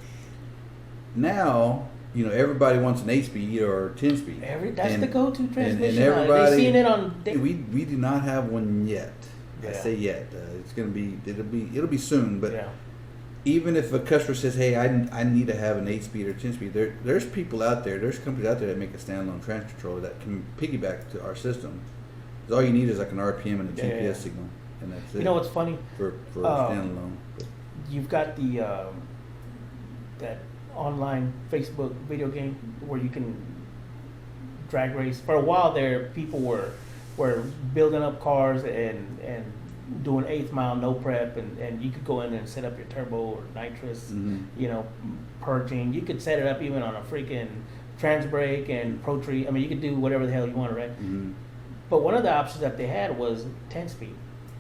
now, everybody wants an 8-speed or 10-speed. That's the go-to transmission. And everybody, they've seen it on. We do not have one yet. I say yet. It's gonna be. It'll be soon. But even if a customer says, "Hey, I need to have an 8-speed or 10-speed," there's people out there. There's companies out there that make a standalone transfer controller that can piggyback to our system. Because all you need is like an RPM and a GPS signal, and that's it. You know what's funny? For standalone. You've got the that online Facebook video game where you can drag race. For a while there, people were building up cars and doing 8th mile no prep, and you could go in and set up your turbo or nitrous, purging. You could set it up even on a freaking trans brake and pro tree. I mean, you could do whatever the hell you wanted, right? Mm-hmm. But one of the options that they had was 10-speed.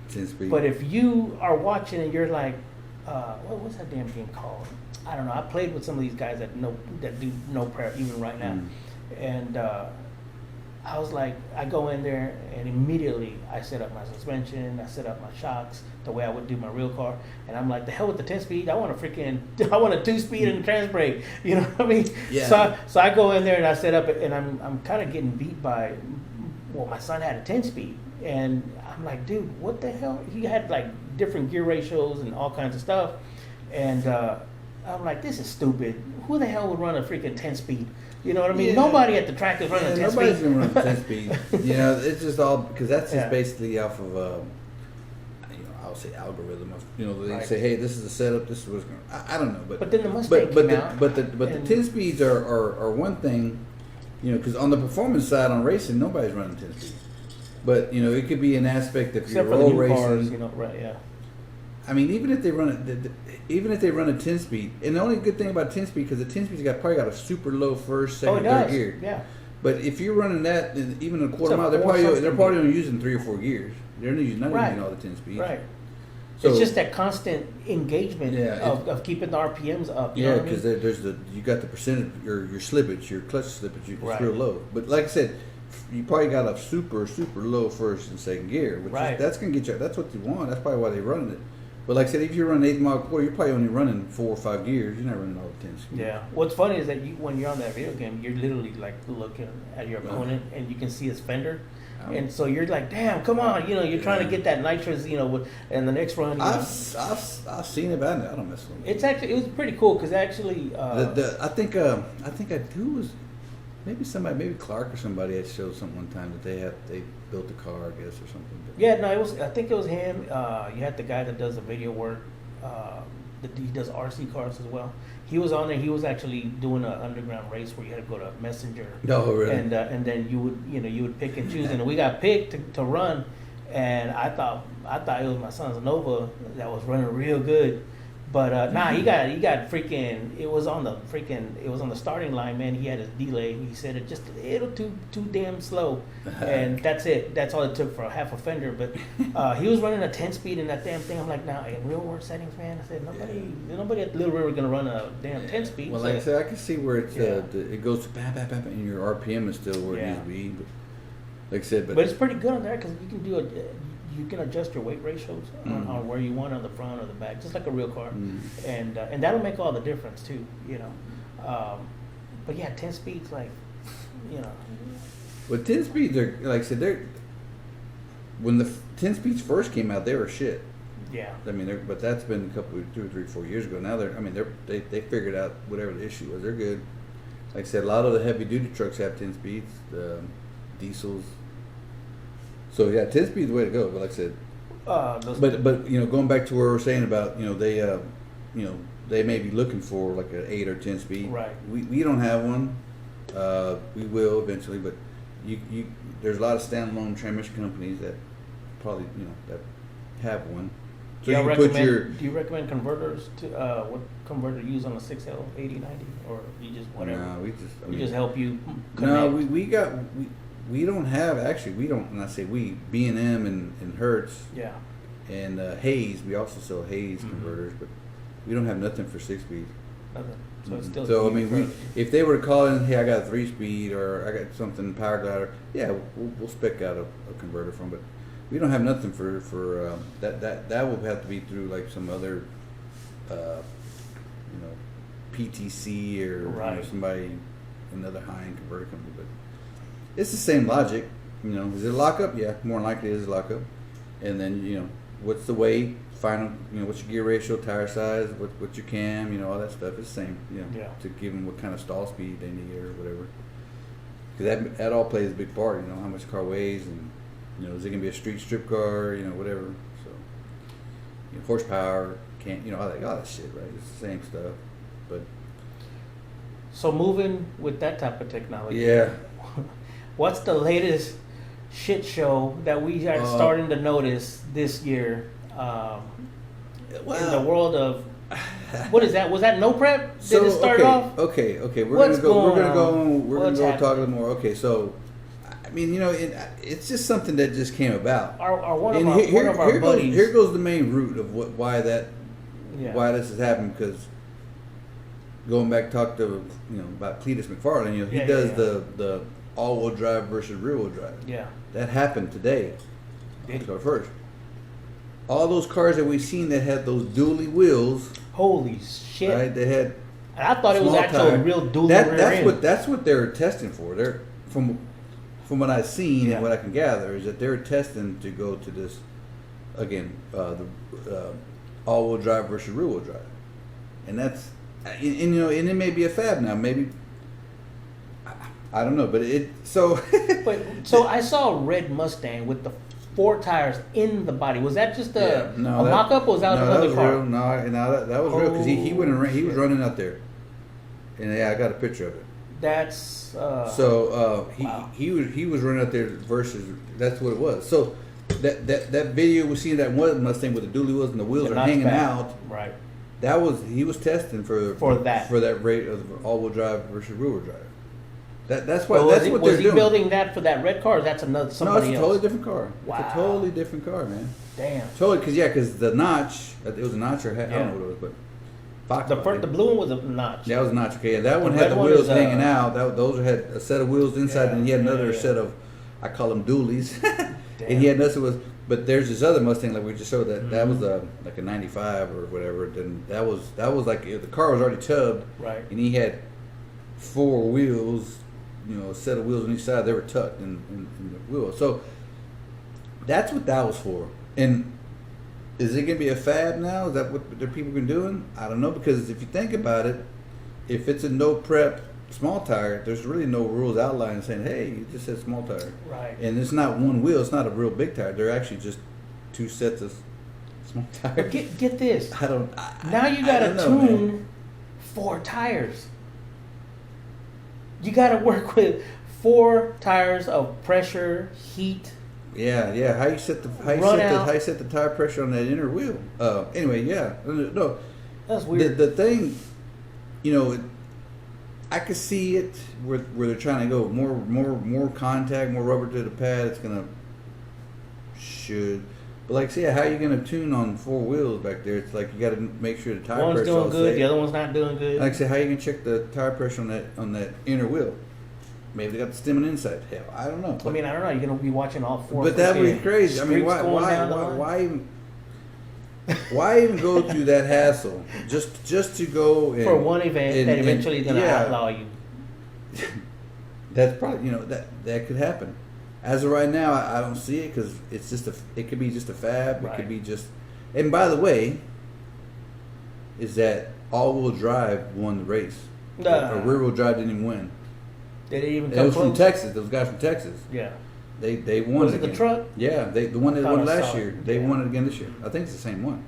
10-speed. But if you are watching and you're like, what's that damn game called? I don't know. I played with some of these guys that do no prep even right now, and I was like, I go in there and immediately I set up my suspension, I set up my shocks the way I would do my real car, and I'm like, the hell with the 10-speed. I want a 2-speed and a trans brake. You know what I mean? Yeah. So I go in there and I set up it, and I'm kind of getting beat by. Well, my son had a 10-speed, and I'm like, dude, what the hell? He had like different gear ratios and all kinds of stuff, and I'm like, this is stupid. Who the hell would run a freaking 10-speed? You know what I mean? Yeah. Nobody at the track is running a 10-speed. Nobody's going to run a 10-speed. It's just all, because that's just basically off of, I'll say algorithm. They say, hey, this is the setup, this is what's going to, I don't know. But then the Mustang came out. But the 10-speeds are one thing, because on the performance side on racing, nobody's running 10-speed. But, it could be an aspect of your road racing. Cars, right, yeah. I mean, even if they run a 10-speed, and the only good thing about 10-speed, because the 10-speed's probably got a super low first, second, third gear. Yeah. But if you're running that, even a quarter mile, they're probably only using 3 or 4 gears. They're not using all the 10-speeds. Right. So it's just that constant engagement of keeping the RPMs up. Yeah, because you got the percentage, your slippage, your clutch slippage, it's real low. But like I said, you probably got a super low first and second gear, which that's gonna get you. That's what you want. That's probably why they're running it. But like I said, if you run an 8 mile quarter, you're probably only running 4 or 5 gears. You're not running all the 10 speed. Yeah. What's funny is that when you're on that video game, you're literally like looking at your opponent and you can see his fender. And so you're like, damn, come on, you're trying to get that nitrous, and the next run. I've seen it, but I don't mess with it. It was pretty cool because actually, I think who was maybe Clark or somebody had showed something one time that they built the car, I guess, or something. But Yeah, no, it was. I think it was him. You had the guy that does the video work. He does RC cars as well. He was on there. He was actually doing an underground race where you had to go to Messenger. No, really. And then you would pick and choose, and we got picked to run. And I thought it was my son's Nova that was running real good. But nah, he got freaking. It was on the starting line, man. He had his delay. He said it just a little too damn slow, and that's it. That's all it took for a half a fender. But he was running a 10-speed in that damn thing. I'm like, nah, in real world settings, man. I said nobody at Little River gonna run a damn 10-speed. Well, like I said, I can see where it's it goes to bam, bam, bam, and your RPM is still where it needs to be. But like I said, but it's pretty good on there because you can you can adjust your weight ratios on where you want on the front or the back, just like a real car, and that'll make all the difference too, but yeah, 10 speeds, like, But 10 speeds are, like I said, when the 10 speeds first came out, they were shit. Yeah. I mean, but that's been a couple, 2 or 3, 4 years ago. Now they figured out whatever the issue was. They're good. Like I said, a lot of the heavy duty trucks have 10 speeds, diesels. So yeah, 10 speed is the way to go. But like I said, but going back to where we're saying about they may be looking for like an 8 or 10 speed. Right. We don't have one. We will eventually, but there's a lot of standalone transmission companies that probably that have one. So do you recommend converters to what converter to use on a 6L 8090, or you just whatever? No, we just help you connect? No, we don't have, actually, we don't, and I say we, B&M and Hertz. Yeah. And Hayes, we also sell Hayes converters, but we don't have nothing for 6-speed. Nothing. So it's still. So I mean, if they were to call in, hey, I got a 3-speed or I got something power glider, yeah, we'll spec out a converter from, but we don't have nothing for that will have to be through like some other, PTC or somebody, another high-end converter company, but. It's the same logic, Is it a lockup? Yeah, more than likely it is a lockup. And then what's the weight? Final, what's your gear ratio, tire size, what's your cam, all that stuff. It's the same, to give them what kind of stall speed they need or whatever. Because that all plays a big part. How much the car weighs, and is it gonna be a street strip car? Whatever. So horsepower, all that shit, right? It's the same stuff, but. So moving with that type of technology. Yeah. What's the latest shit show that we are starting to notice this year in the world of what is that? Was that no prep? Did it start off? Okay. We're gonna go talk a little more. Okay, so I mean, it's just something that just came about. One of our buddies. Here goes the main root of why this has happened, because. Going back, talk to about Cletus McFarland. He does the all-wheel drive versus rear-wheel drive. Yeah, that happened today. So first, all those cars that we've seen that had those dually wheels. Holy shit! Right, they had. And I thought it was actually real dually. That's what they're testing for. They're from what I've seen and what I can gather is that they're testing to go to this again, the all-wheel drive versus rear-wheel drive, and that's. And it may be a fad now. Maybe I don't know, but so. So I saw a red Mustang with the 4 tires in the body. Was that just a mock-up, or was that another car? Real. No, that was real, because he was running out there, and I got a picture of it. That's he was running out there versus that's what it was. So that video we seen that one Mustang with the dually wheels and the wheels are hanging out. Right. He was testing for that rate of all-wheel drive versus rear-wheel drive. That's why. That's what they're doing. Was he building that for that red car? Or that's somebody else? No, it's a totally different car. Wow. It's a totally different car, man. Damn. Totally, because the notch. It was a notch, or I don't know what it was, but the blue one was a notch. That was a notch. Okay, that one had the wheels hanging out. Those had a set of wheels inside, and he had another set of, I call them dualies, and he had another But there's this other Mustang like we just showed that was like a 95 or whatever. Then that was like the car was already tubbed, right? And he had 4 wheels, a set of wheels on each side. They were tucked in the wheel. So that's what that was for. And is it gonna be a fad now? Is that what the people been doing? I don't know, because if you think about it, if it's a no prep small tire, there's really no rules outlined saying, hey, you just said small tire. Right. And it's not one wheel. It's not a real big tire. They're actually just two sets of small tires. But get this. Now you got to tune man. 4 tires. You got to work with 4 tires of pressure, heat. Yeah. How you set the tire pressure on that inner wheel? Anyway, yeah. No. That's weird. The thing, you know, I could see it where they're trying to go more contact, more rubber to the pad. It's gonna but like, say, how are you gonna tune on 4 wheels back there? It's like you got to make sure the tire one's pressure doing all good, safe. the other one's not doing good. Like I say, how you gonna check the tire pressure on that inner wheel? Maybe they got the stem and inside. Hell, I don't know. I mean, I don't know. You're gonna be watching all 4. But that would be crazy. I mean, why even go through that hassle just to go for one event that eventually is going to outlaw you? That's probably, that could happen. As of right now, I don't see it because it could be just a fab. Right. It could be just. And by the way, is that all-wheel drive won the race? Or rear-wheel drive didn't even win. They didn't even come It was close? from Texas. Those guys from Texas. Yeah. They won. Was it the truck? Yeah, the one that won last year. They Yeah. won it again this year. I think it's the same one.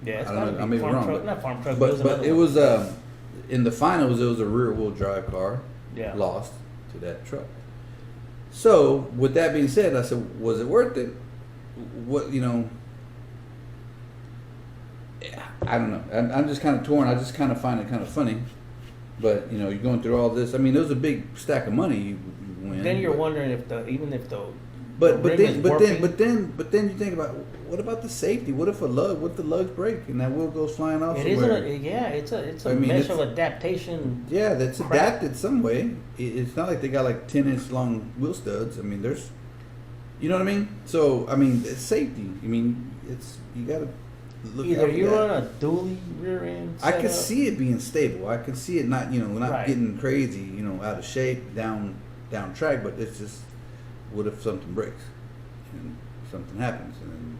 Yeah, it's I don't know. I may be farm wrong. truck, not farm truck, But it was in the finals. It was a rear-wheel drive car. Yeah. Lost to that truck. So with that being said, I said, was it worth it? What I don't know. I'm just kind of torn. I just kind of find it kind of funny. But you're going through all this. I mean, there's a big stack of money you win. Then you're wondering if the But rim then you think about, what about the safety? What if the lugs break and that wheel goes flying off somewhere? It's a mesh of adaptation. Yeah, that's crap. adapted some way. It's not like they got like 10-inch long wheel studs. I mean, there's, you know what I mean? So I mean, it's safety. I mean, you got to look. Either you run a dually rear end. I can see it being stable. I can see it not Right. getting crazy, out of shape down track. But it's just, what if something breaks and something happens? And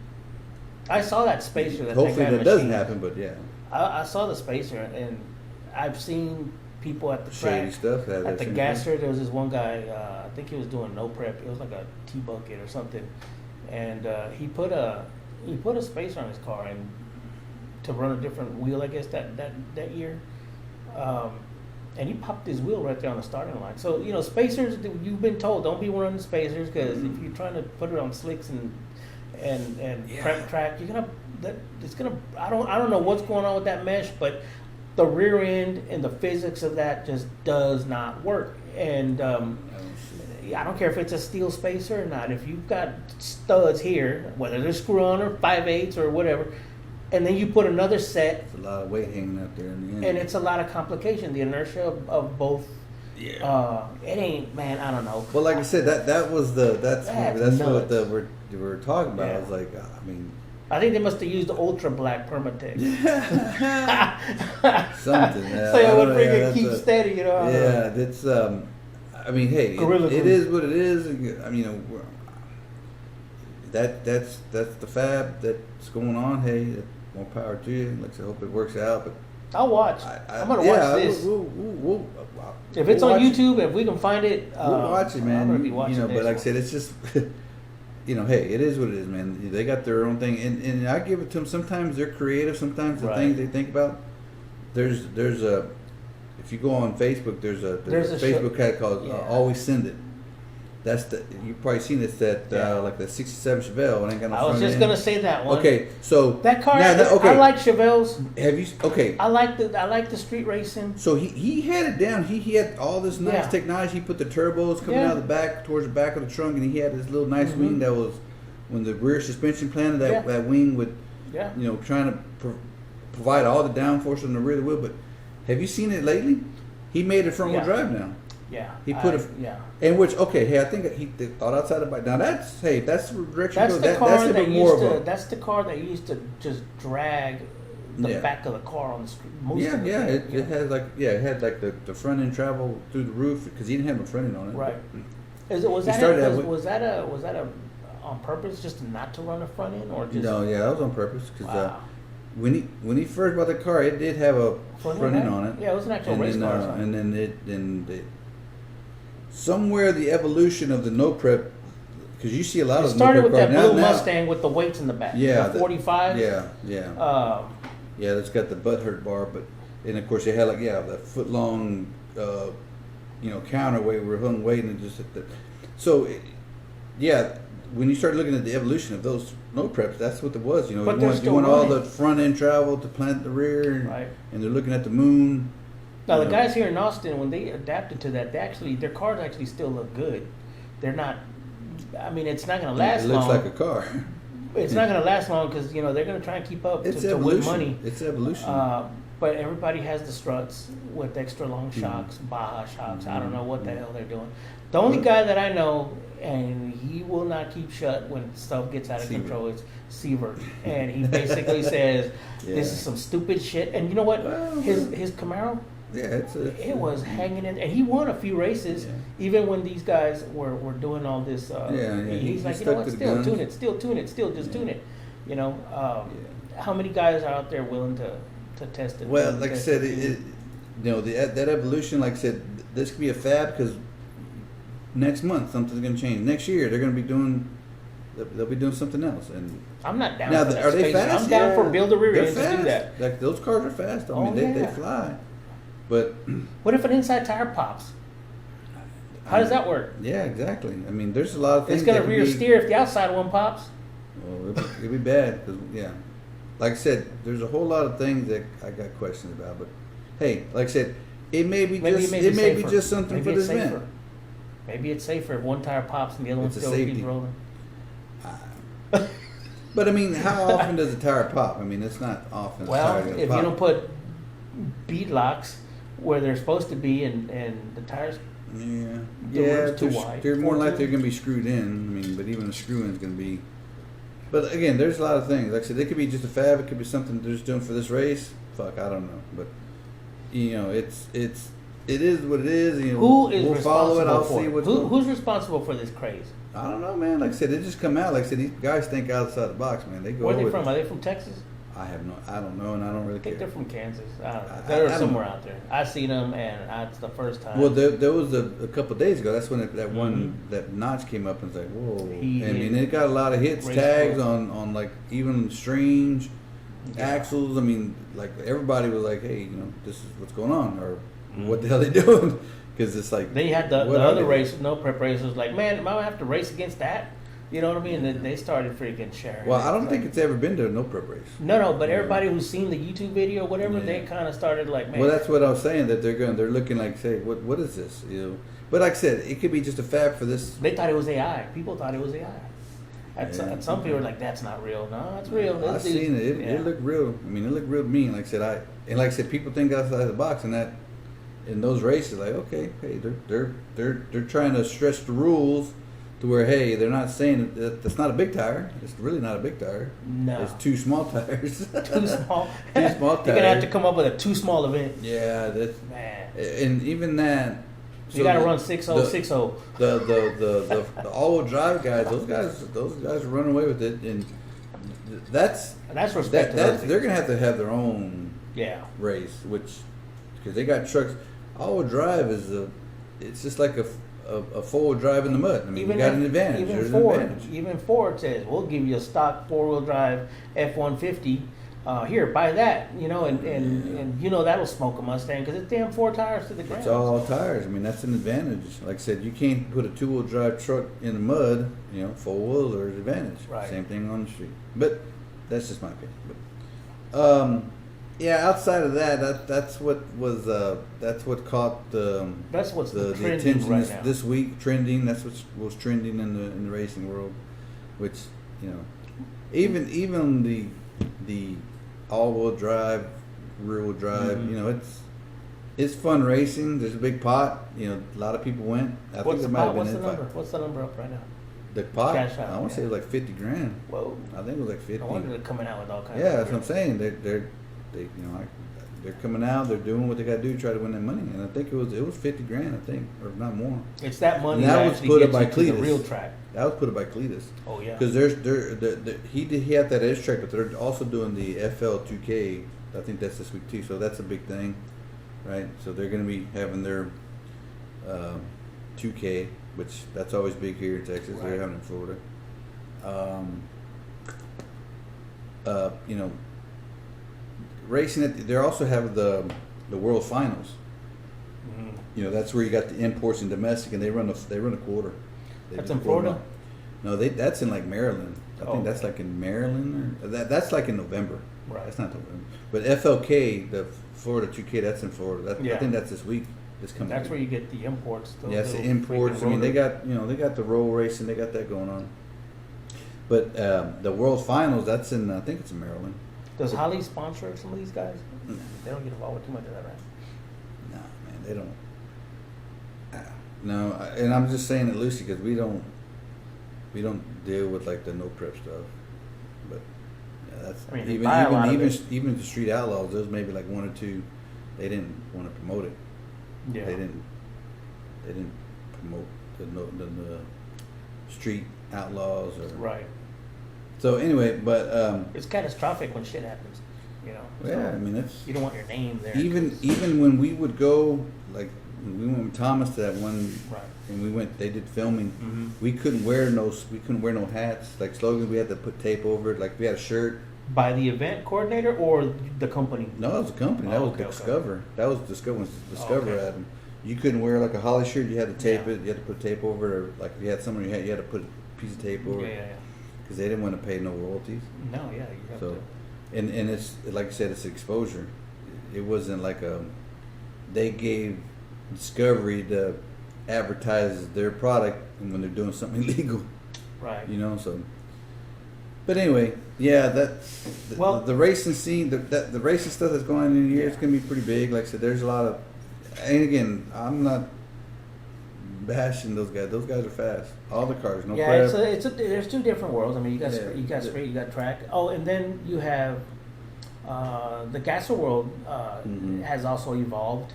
I saw that spacer. hopefully that doesn't happen. But yeah, I saw the spacer, and I've seen people at the shady track. stuff. At the gasser, there was this one guy. I think he was doing no prep. It was like a T-bucket or something, and he put a spacer on his car and to run a different wheel, I guess that year. And he popped his wheel right there on the starting line. So spacers. You've been told, don't be running spacers, because if you're trying to put it on slicks and prep track, I don't know what's going on with that mesh, but the rear end and the physics of that just does not work. And I don't care if it's a steel spacer or not. If you've got studs here, whether they're screw-on or 5/8 or whatever, and then you put another set. It's a lot of weight hanging out there in the end. And it's a lot of complication. The inertia of both. Yeah. It ain't, man. I don't know. Well, like I said, that's what we're talking about. Yeah. I was like, I mean, I think they must have used the ultra black Permatex. something. Yeah, So it would freaking keep steady, Yeah, that's. I mean, hey, it is what it is. I mean, that's the fab that's going on. Hey, more power to you. Like I hope it works out. But I'll watch. I'm gonna watch this. If it's on YouTube, if we can find it, we'll watch it, man. I'm gonna be watching this. But like I said, it's just, hey, it is what it is, man. They got their own thing, and I give it to them. Sometimes they're creative. Sometimes the things they think about. There's a, if you go on Facebook, there's a Facebook cat called Always Send It. That's you've probably seen it. That like the '67 Chevelle. It ain't got no I was front just end. gonna say that one. Okay, so that car. okay. I like Chevelles. Have you? Okay. I like the street racing. So he had it down. He had all this nice technology. He put the turbos coming out of the back towards the back of the trunk, and he had this little nice wing that was, when the rear suspension planted, that wing would, trying to provide all the downforce on the rear of the wheel. But have you seen it lately? He made it front wheel drive now. Yeah. He put in which, I think he thought outside the box. Now that's the direction. That's the car that's that more used to. of a, That's the car that used to just drag the back of the car on the street. It had like the front end travel through the roof, because he didn't have no front end on it. Right. Was that a on purpose, just not to run a front end, or just? No, that was on purpose, because when he first bought the car, it did have a front end on it. Yeah, it was an actual race car. And then somewhere the evolution of the no prep, because you see a lot of it started no prep with that cars blue now, Mustang with the weights in the back. Yeah, the 45. Yeah. Yeah, that's got the butt hurt bar, but and of course they had that foot long, counterweight where hung weight and just when you start looking at the evolution of those no preps, that's what it was. You want all the front end travel to plant the rear, right? And they're looking at the moon. Now the guys here in Austin, when they adapted to that, their cars actually still look good. They're not. I mean, it's not going to last long. It looks like a car. It's not going to last long because they're going to try and keep up to win money. It's evolution. But everybody has the struts with extra long shocks, Baja shocks. I don't know what the hell they're doing. The only guy that I know, and he will not keep shut when stuff gets out of control, is Sievert. And he basically says, this is some stupid shit. And you know what? Well, his Camaro, it was hanging in. And he won a few races, even when these guys were doing all this. He's like, you know what? Still tune it, just tune it. How many guys are out there willing to test it? Well, like I said, that evolution, like I said, this could be a fad because next month something's going to change. Next year they're going to be doing, they'll be doing something else. And I'm not down now, for that. Are they fast? I'm down for build a rear end to do that. Like those cars are fast. I mean, they fly. But what if an inside tire pops? How does that work? Yeah, exactly. I mean, there's a lot of things. It's going to rear steer if the outside one pops. Well, it'll be bad. Like I said, there's a whole lot of things that I got questions about. But hey, like I said, it may be just something for this event. Maybe it's safer if one tire pops and the other one still keeps rolling. But I mean, how often does a tire pop? I mean, it's not often. Well, if you don't put bead locks where they're supposed to be, and the tires, too wide. They're more likely they're going to be screwed in. I mean, but even a screw in is going to be. But again, there's a lot of things. Like I said, it could be just a fab. It could be something they're just doing for this race. Fuck, I don't know. But it is what it is. Who is we'll follow it. I'll see what's who's responsible for this craze? I don't know, man. Like I said, it just come out. Like I said, these guys think outside the box, man. They go. Where are they from? Are they from Texas? I don't know, and I don't really care. I think they're from Kansas. I don't know. They're somewhere out there. I seen them, and it's the first time. Well, there was a couple of days ago. That's when that notch came up and was like, whoa. I mean, it got a lot of hits, tags on like even strange axles. I mean, like everybody was like, hey, this is what's going on, or what the hell are they doing? Because it's like they had the other race, no prep race was like, man, am I gonna have to race against that? You know what I mean? And they started freaking sharing. Well, I don't think it's ever been to a no prep race. No, but everybody who's seen the YouTube video or whatever, they kind of started like, man. Well, that's what I was saying, that they're looking like, say, what is this? But like I said, it could be just a fab for this. They thought it was AI. People thought it was AI. Some people were like, that's not real. No, it's real. I've seen it. It looked real. I mean, it looked real to me. Like I said, people think outside the box, and that in those races, like, okay, hey, they're trying to stretch the rules. To where, hey, they're not saying that's not a big tire. It's really not a big tire. No. It's two small tires. Too small? Two small tires. You're going to have to come up with a too small event. Yeah. Man. And even that. You got to run 6.0. The all-wheel drive guys, those guys are running away with it. And that's respectable. They're going to have their own race, because they got trucks. All-wheel drive it's just like a four-wheel drive in the mud. I mean, you got an advantage. Even Ford says, we'll give you a stock four-wheel drive F-150. Here, buy that. And that'll smoke a Mustang because it's damn 4 tires to the ground. It's all tires. I mean, that's an advantage. Like I said, you can't put a two-wheel drive truck in the mud. Four-wheel, there's advantage. Right. Same thing on the street. But that's just my opinion. But, outside of that's what caught the attention right now. This week. Trending. That's what was trending in the racing world. Which even the all-wheel drive, rear-wheel drive. It's fun racing. There's a big pot. A lot of people went. What's the number? What's the number up right now? The pot. Cash out, I want to say it was like $50,000. Whoa! I think it was like 50. I wonder they're coming out with all kinds. Yeah, that's what I'm saying. they're coming out. They're doing what they got to do to try to win that money. And I think it was $50,000, I think, or not more. It's that money and that was put up by Cletus. The Cletus. real track. That was put up by Cletus. Oh yeah. Because he had that edge track, but they're also doing the FL2K. I think that's this week too. So that's a big thing, right? So they're going to be having their 2K, which that's always big here in Texas. Right. They're having it in Florida. You know, racing it. They also have the World Finals. Mm-hmm. You know, that's where you got the imports and domestic, and they run a quarter. That's in Florida. No, that's in like Maryland. I think that's like in Maryland, or that's like in November. Right. That's not November. But FLK, the Florida 2K, that's in Florida. I think that's this week. This coming. That's week. Where you get the imports. Yeah, it's the imports. I mean, they got the roll racing. They got that going on. But the World Finals, that's in I think it's in Maryland. Does Holly sponsor some of these guys? No. They don't get involved with too much of that, right? No, man, they don't. No, and I'm just saying it loosely because we don't deal with like the no prep stuff. But yeah, that's even the Street Outlaws. There's maybe like one or two. They didn't want to promote it. Yeah. They didn't promote the Street Outlaws or right. So anyway, but it's catastrophic when shit happens. You know. Yeah, I mean it's you don't want your name there. Even when we would go like. We went with Thomas to that one, right. And we went. They did filming. Mm-hmm. We couldn't wear no hats. Like slogans, we had to put tape over it. Like we had a shirt. By the event coordinator or the company? No, it was the company. That was Discover. That was Discover. Discover had them. You couldn't wear like a Holly shirt. You had to tape it. You had to put tape over it. Or like if you had someone you had to put a piece of tape over. Yeah. Because they didn't want to pay no royalties. No, yeah, you have to. And it's like I said, it's exposure. It wasn't like they gave Discovery to advertise their product when they're doing something illegal, right? You know, so. But anyway, yeah, the racing scene, the racing stuff that's going on in here, it's gonna be pretty big. Like I said, there's a lot of, and again, I'm not bashing those guys. Those guys are fast. All the cars, no prep. There's two different worlds. I mean, you got straight, you got track. Oh, and then you have the gasser world has also evolved.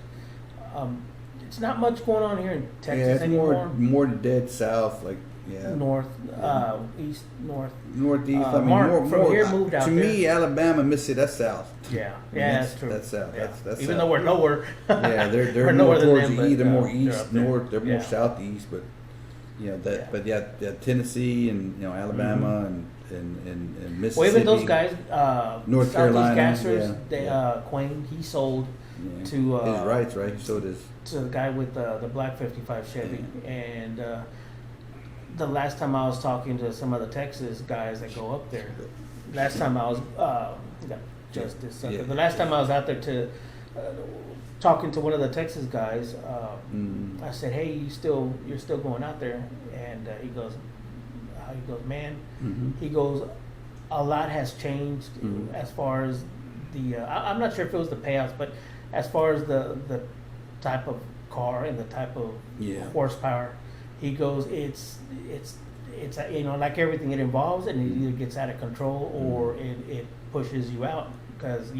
It's not much going on here in Texas anymore. More dead south, like north, east, northeast. I mean, Mark from here moved out to there. me, Alabama, Mississippi, that's south. Yeah, that's true. That's south. Yeah. That's even south. though we're nowhere. Yeah, they're more towards the east. They're more east, north. They're more southeast, but But Tennessee and Alabama and Mississippi. Well, even those guys, North Carolina, gassers, Quayne, he sold to his rights, right? He sold his to the guy with the black 55 Chevy, and the last time I was talking to some of the Texas guys that go up there, last time I was the last time I was out there to talking to one of the Texas guys, I said, "Hey, you're still going out there?" And he goes, "Man," he goes, "A lot has changed as far as the I'm not sure if it was the payouts, but as far as the type of car and the type of horsepower." He goes, it's like everything, it involves and it either gets out of control or it pushes you out because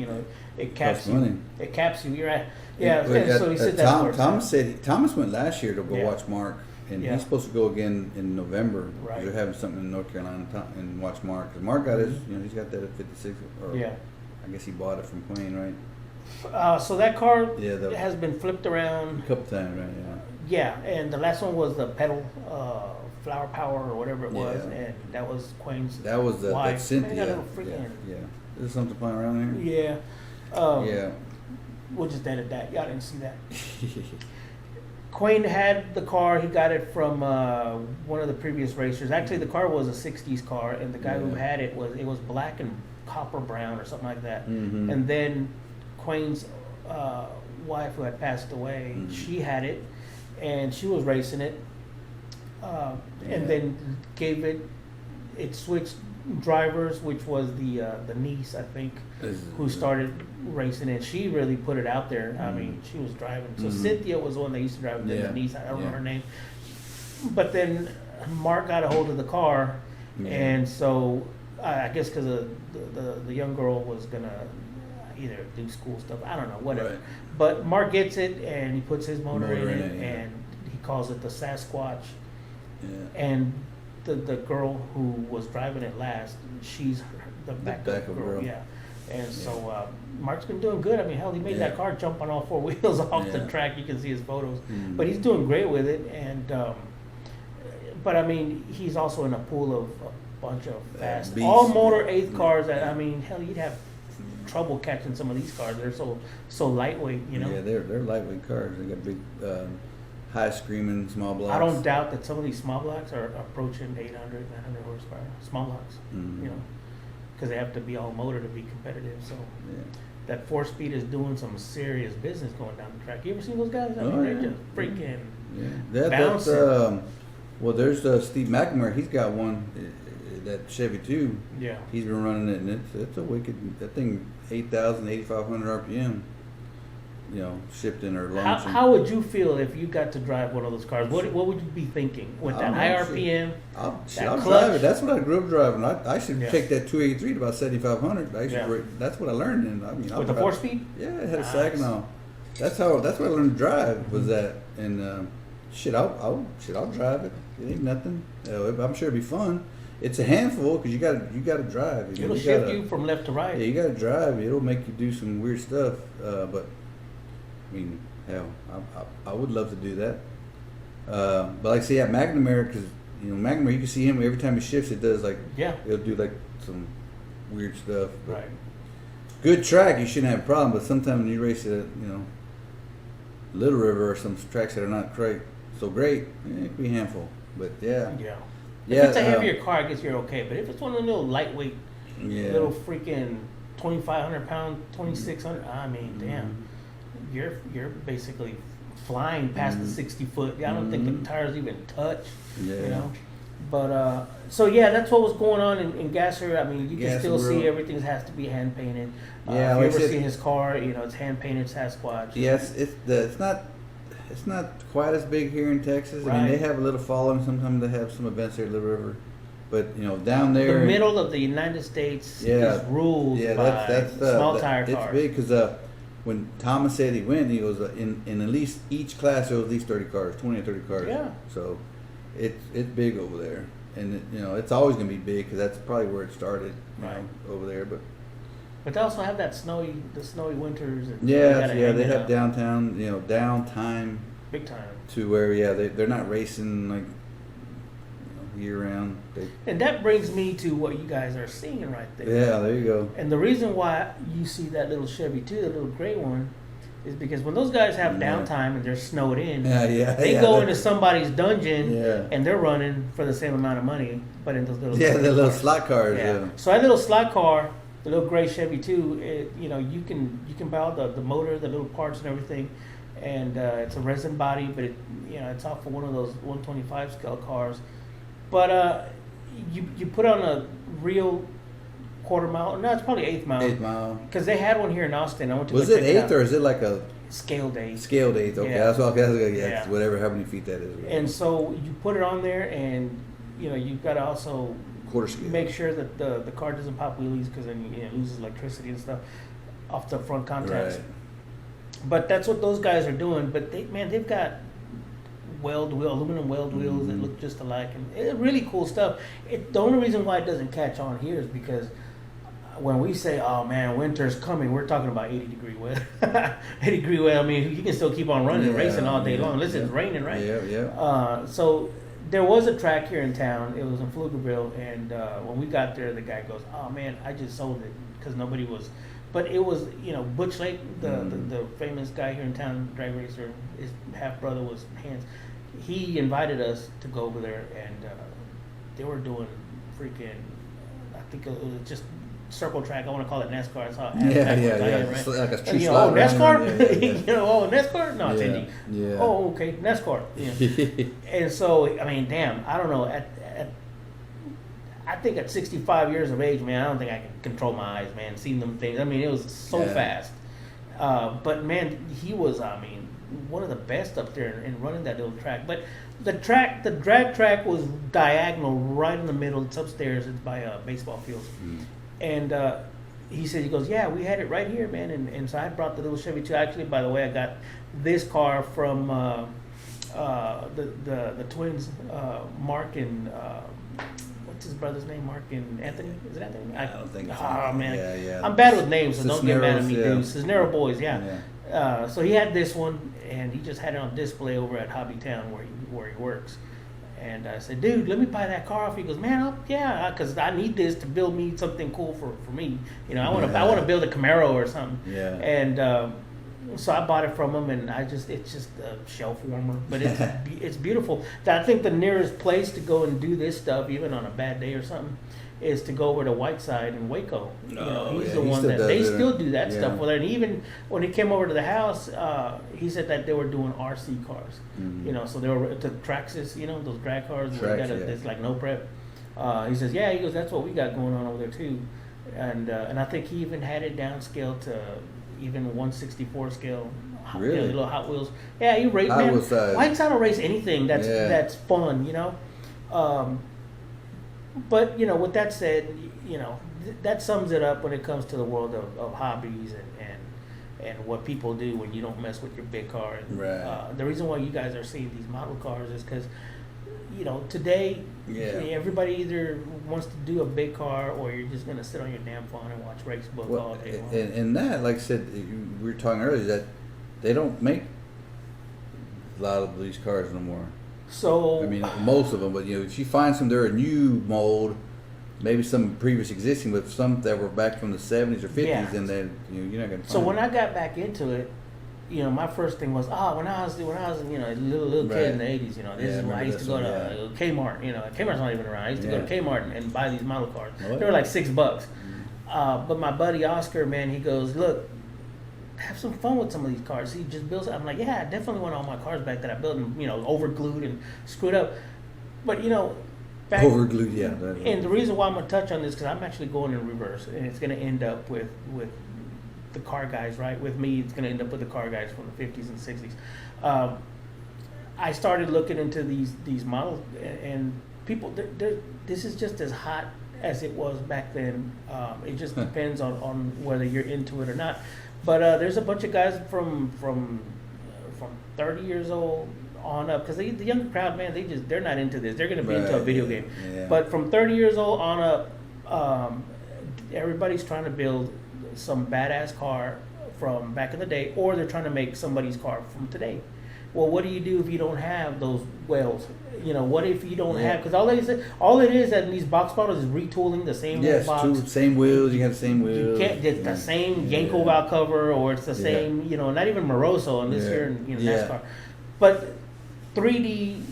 it caps you. Money. It caps you. You're right. Yeah. So he said that. Thomas went last year to go watch Mark, and he's supposed to go again in November. Right. They're having something in North Carolina and watch Mark. Cause Mark got his, he's got that at 56. Or I guess he bought it from Quayne, right? So that car has been flipped around a couple times, right? Yeah, and the last one was the pedal, Flower Power or whatever it was, and that was Quayne's. That was the wife. Cynthia. Yeah. Is there something flying around here? Yeah. We'll just edit that. Y'all didn't see that. Quayne had the car. He got it from one of the previous racers. Actually, the car was a '60s car, and the guy who had it was black and copper brown or something like that. Mm-hmm. And then Quayne's wife, who had passed away, she had it. And she was racing it, and then gave it switched drivers, which was the niece, I think, who started racing it. She really put it out there. I mean, she was driving. So Cynthia was the one that used to drive the niece. I don't remember her name. But then Mark got a hold of the car, and so I guess because the young girl was gonna, either do school stuff. I don't know, whatever. Right. But Mark gets it, and he puts his motor in it, yeah. and he calls it the Sasquatch. Yeah. And the girl who was driving it last, she's the backup girl. Yeah. And so Mark's been doing good. I mean, hell, he made that car jump on all four wheels off the track. You can see his photos. But he's doing great with it. And but I mean, he's also in a pool of a bunch of fast, all motor eighth cars. That I mean, hell, you'd have trouble catching some of these cars. They're so lightweight, you know. Yeah, they're lightweight cars. They got big, high screaming small blocks. I don't doubt that some of these small blocks are approaching 800, 900 horsepower. Small blocks, you know, because they have to be all motor to be competitive. So that 4-speed is doing some serious business going down the track. You ever seen those guys? I mean, they're just freaking bouncing. Well, there's Steve McNamara. He's got one, that Chevy 2. Yeah. He's been running it, and it's a wicked, that thing, 8,000, 8,500 RPM, you know, shipped in or launched. How would you feel if you got to drive one of those cars? What would you be thinking with that high RPM? I'll drive it. That's what I grew up driving. I should take that 283 to about 7,500. That's what I learned. And I mean, with the 4-speed? Yeah, it had a Saginaw. That's what I learned to drive, was that. And I'll drive it. It ain't nothing. I'm sure it'll be fun. It's a handful because you got to drive. It'll shift you from left to right. Yeah, you got to drive. It'll make you do some weird stuff. But I mean, hell, I would love to do that. But like I say, at McNamara, because you know McNamara, you can see him every time he shifts. It does it'll do like some weird stuff. But right. Good track, you shouldn't have a problem. But sometimes when you race at Little River or some tracks that are not quite so great, it can be a handful. But yeah. If it's a heavier car, I guess you're okay. But if it's one of the little lightweight, little freaking 2,500 pound, 2,600, I mean, damn, you're basically flying past the 60 foot. I don't think the tires even touch. You know. But so that's what was going on in Gasser. I mean, you can still see everything has to be hand painted. If you ever see his car, it's hand painted Sasquatch. Yes, it's not quite as big here in Texas. Right. I mean, they have a little following. Sometimes they have some events there at Little River, but down there, the middle of the United States is ruled by small tire cars. It's big because when Thomas said he went, he goes in at least each class there was at least 30 cars, 20 or 30 cars. Yeah. So it's big over there, and it's always going to be big because that's probably where it started. Over there, but they also have the snowy winters. And they have downtown, downtime. Big time. To where they're not racing like year round. And that brings me to what you guys are seeing right there. Yeah, there you go. And the reason why you see that little Chevy too, the little gray one, is because when those guys have downtime and they're snowed in, they go into somebody's dungeon and they're running for the same amount of money, but in those little the little slot cars. So that little slot car, the little gray Chevy too, you can buy all the motor, the little parts and everything, and it's a resin body, but it's off for one of those 125 scale cars. But you put on a real quarter mile. No, it's probably eighth mile. Eighth mile. Because they had one here in Austin. I went to. Was it eighth or is it like a scaled eighth? Scaled eighth. Okay, that's whatever. How many feet that is. And so you put it on there, and you've got to also quarter scale. Make sure that the car doesn't pop wheelies because then it loses electricity and stuff off the front contacts. Right. But that's what those guys are doing. But they've got aluminum weld wheels that look just alike, and it's really cool stuff. The only reason why it doesn't catch on here is because when we say, "Oh man, winter's coming," we're talking about 80-degree weather. 80-degree weather. I mean, you can still keep on running, racing all day long. Listen, it's raining, right? Yeah. So there was a track here in town. It was in Pflugerville, and when we got there, the guy goes, "Oh man, I just sold it because nobody was." But it was, Butch Lake, the famous guy here in town, drag racer. His half brother was Hans. He invited us to go over there, and they were doing freaking. I think it was just circle track. I want to call it NASCAR. That's how right? Like a true NASCAR. NASCAR. No, it's Indy. Yeah. Oh, okay, NASCAR. Yeah. And so, I mean, damn, I don't know. I think at 65 years of age, man, I don't think I can control my eyes, man. Seeing them things, I mean, it was so fast. But man, he was, one of the best up there in running that little track. But the drag track was diagonal right in the middle. It's upstairs. It's by a baseball field. And he said, he goes, yeah, we had it right here, man. And so I brought the little Chevy too. Actually, by the way, I got this car from the twins, Mark and what's his brother's name? Mark and Anthony? Is it Anthony? I don't think so. Oh man, Yeah. I'm bad with names, so don't get mad at me, Cisneros, dude. Cisneros boys, yeah. So he had this one, and he just had it on display over at Hobbytown where he works. And I said, dude, let me buy that car off. He goes, man, yeah, because I need this to build me something cool for me. You know, I want to build a Camaro or something. Yeah. And so I bought it from him, and it's just a shelf warmer, but it's beautiful. I think the nearest place to go and do this stuff, even on a bad day or something, is to go over to Whiteside in Waco. You know, he's the one that they still do that stuff with it. And even when he came over to the house, he said that they were doing RC cars. Mm-hmm. You know, so they were the Traxxas, you know, those drag cars. It's like no prep. He says, yeah, he goes, that's what we got going on over there too. And I think he even had it downscaled to even 1/64 scale. Really? You know, little Hot Wheels. Yeah, he raced. Whiteside will race anything that's fun, you know. But you know, with that said, you know, that sums it up when it comes to the world of hobbies and what people do when you don't mess with your big car. And, right. The reason why you guys are seeing these model cars is because, you know, today everybody either wants to do a big car or you're just gonna sit on your damn phone and watch race book all day long. And that, like I said, we were talking earlier, that they don't make a lot of these cars no more. So I mean, most of them, but you know, if you find some, they're a new mold, maybe some previous existing, but some that were back from the 70s or 50s, and then you're not gonna. So when I got back into it, you know, my first thing was, when I was you know, a little kid in the 80s, you know, this is when I used to go to Kmart. You know, Kmart's not even around. I used to go to Kmart and buy these model cars. They were like $6. But my buddy Oscar, man, he goes, look, have some fun with some of these cars. He just builds. I'm like, yeah, I definitely want all my cars back that I built and, you know, overglued and screwed up. But you know, overglued, yeah. And the reason why I'm gonna touch on this because I'm actually going in reverse, and it's gonna end up with the car guys, right? With me, it's gonna end up with the car guys from the 50s and 60s. I started looking into these models, and people, this is just as hot as it was back then. It just depends on whether you're into it or not. But there's a bunch of guys from 30 years old on up, because the younger crowd, man, they're not into this. They're going to be into a video game. Yeah. But from 30 years old on up, everybody's trying to build some badass car from back in the day, or they're trying to make somebody's car from today. Well, what do you do if you don't have those whales? You know, what if you don't have? Because all it is in these box models is retooling the same box. Same wheels. You have the same wheels. You can't get the same Yanko valve cover, or it's the same. You know, not even Moroso unless you're in NASCAR. But 3D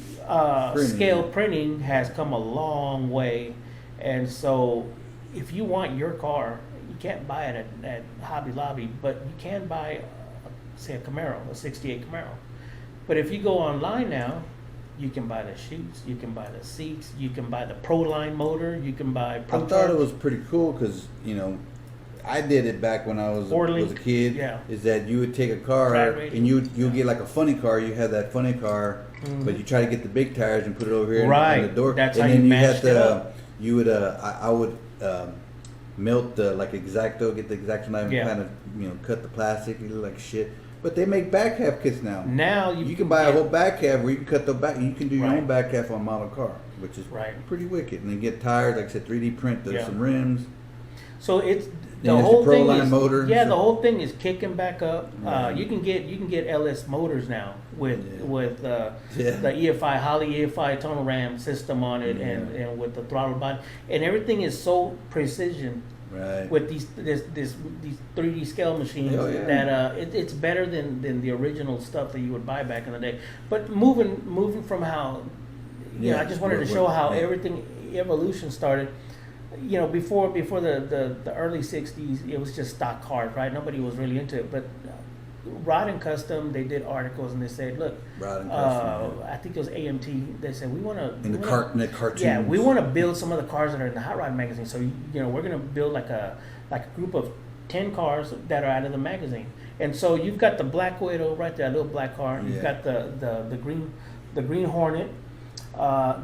scale printing has come a long way, and so if you want your car, you can't buy it at Hobby Lobby, but you can buy, say, a Camaro, a '68 Camaro. But if you go online now, you can buy the chutes, you can buy the seats, you can buy the Proline motor, you can buy. I thought it was pretty cool because, you know, I did it back when I was a kid. Yeah. Is that you would take a car and you get like a funny car. You have that funny car, but you try to get the big tires and put it over here on the door. That's and how then you mashed it up. You would I would melt the like X-Acto, get the X-Acto knife and kind of, you know, cut the plastic. You look like shit. But they make back half kits now. Now you can buy a whole back half where you can cut the back. You can do your own back half on a model car, which is pretty wicked. And then get tires, like I said, 3D print some rims. So it's the whole thing is motor. Yeah, the whole thing is kicking back up. You can get LS motors now with the EFI Holley EFI tonal ram system on it, and with the throttle body, and everything is so precision. Right. With these 3D scale machines that it's better than the original stuff that you would buy back in the day. But moving from how, you know, I just wanted to show how everything evolution started. You know, before the early '60s, it was just stock cars, right? Nobody was really into it. But Rod and Custom, they did articles and they said, look, Rod and Custom, I think it was AMT. They said we want to in the cartoons. Yeah, we want to build some of the cars that are in the Hot Rod magazine. So you know, we're going to build like a group of 10 cars that are out of the magazine. And so you've got the Black Widow right there, a little black car. You've got the green Hornet.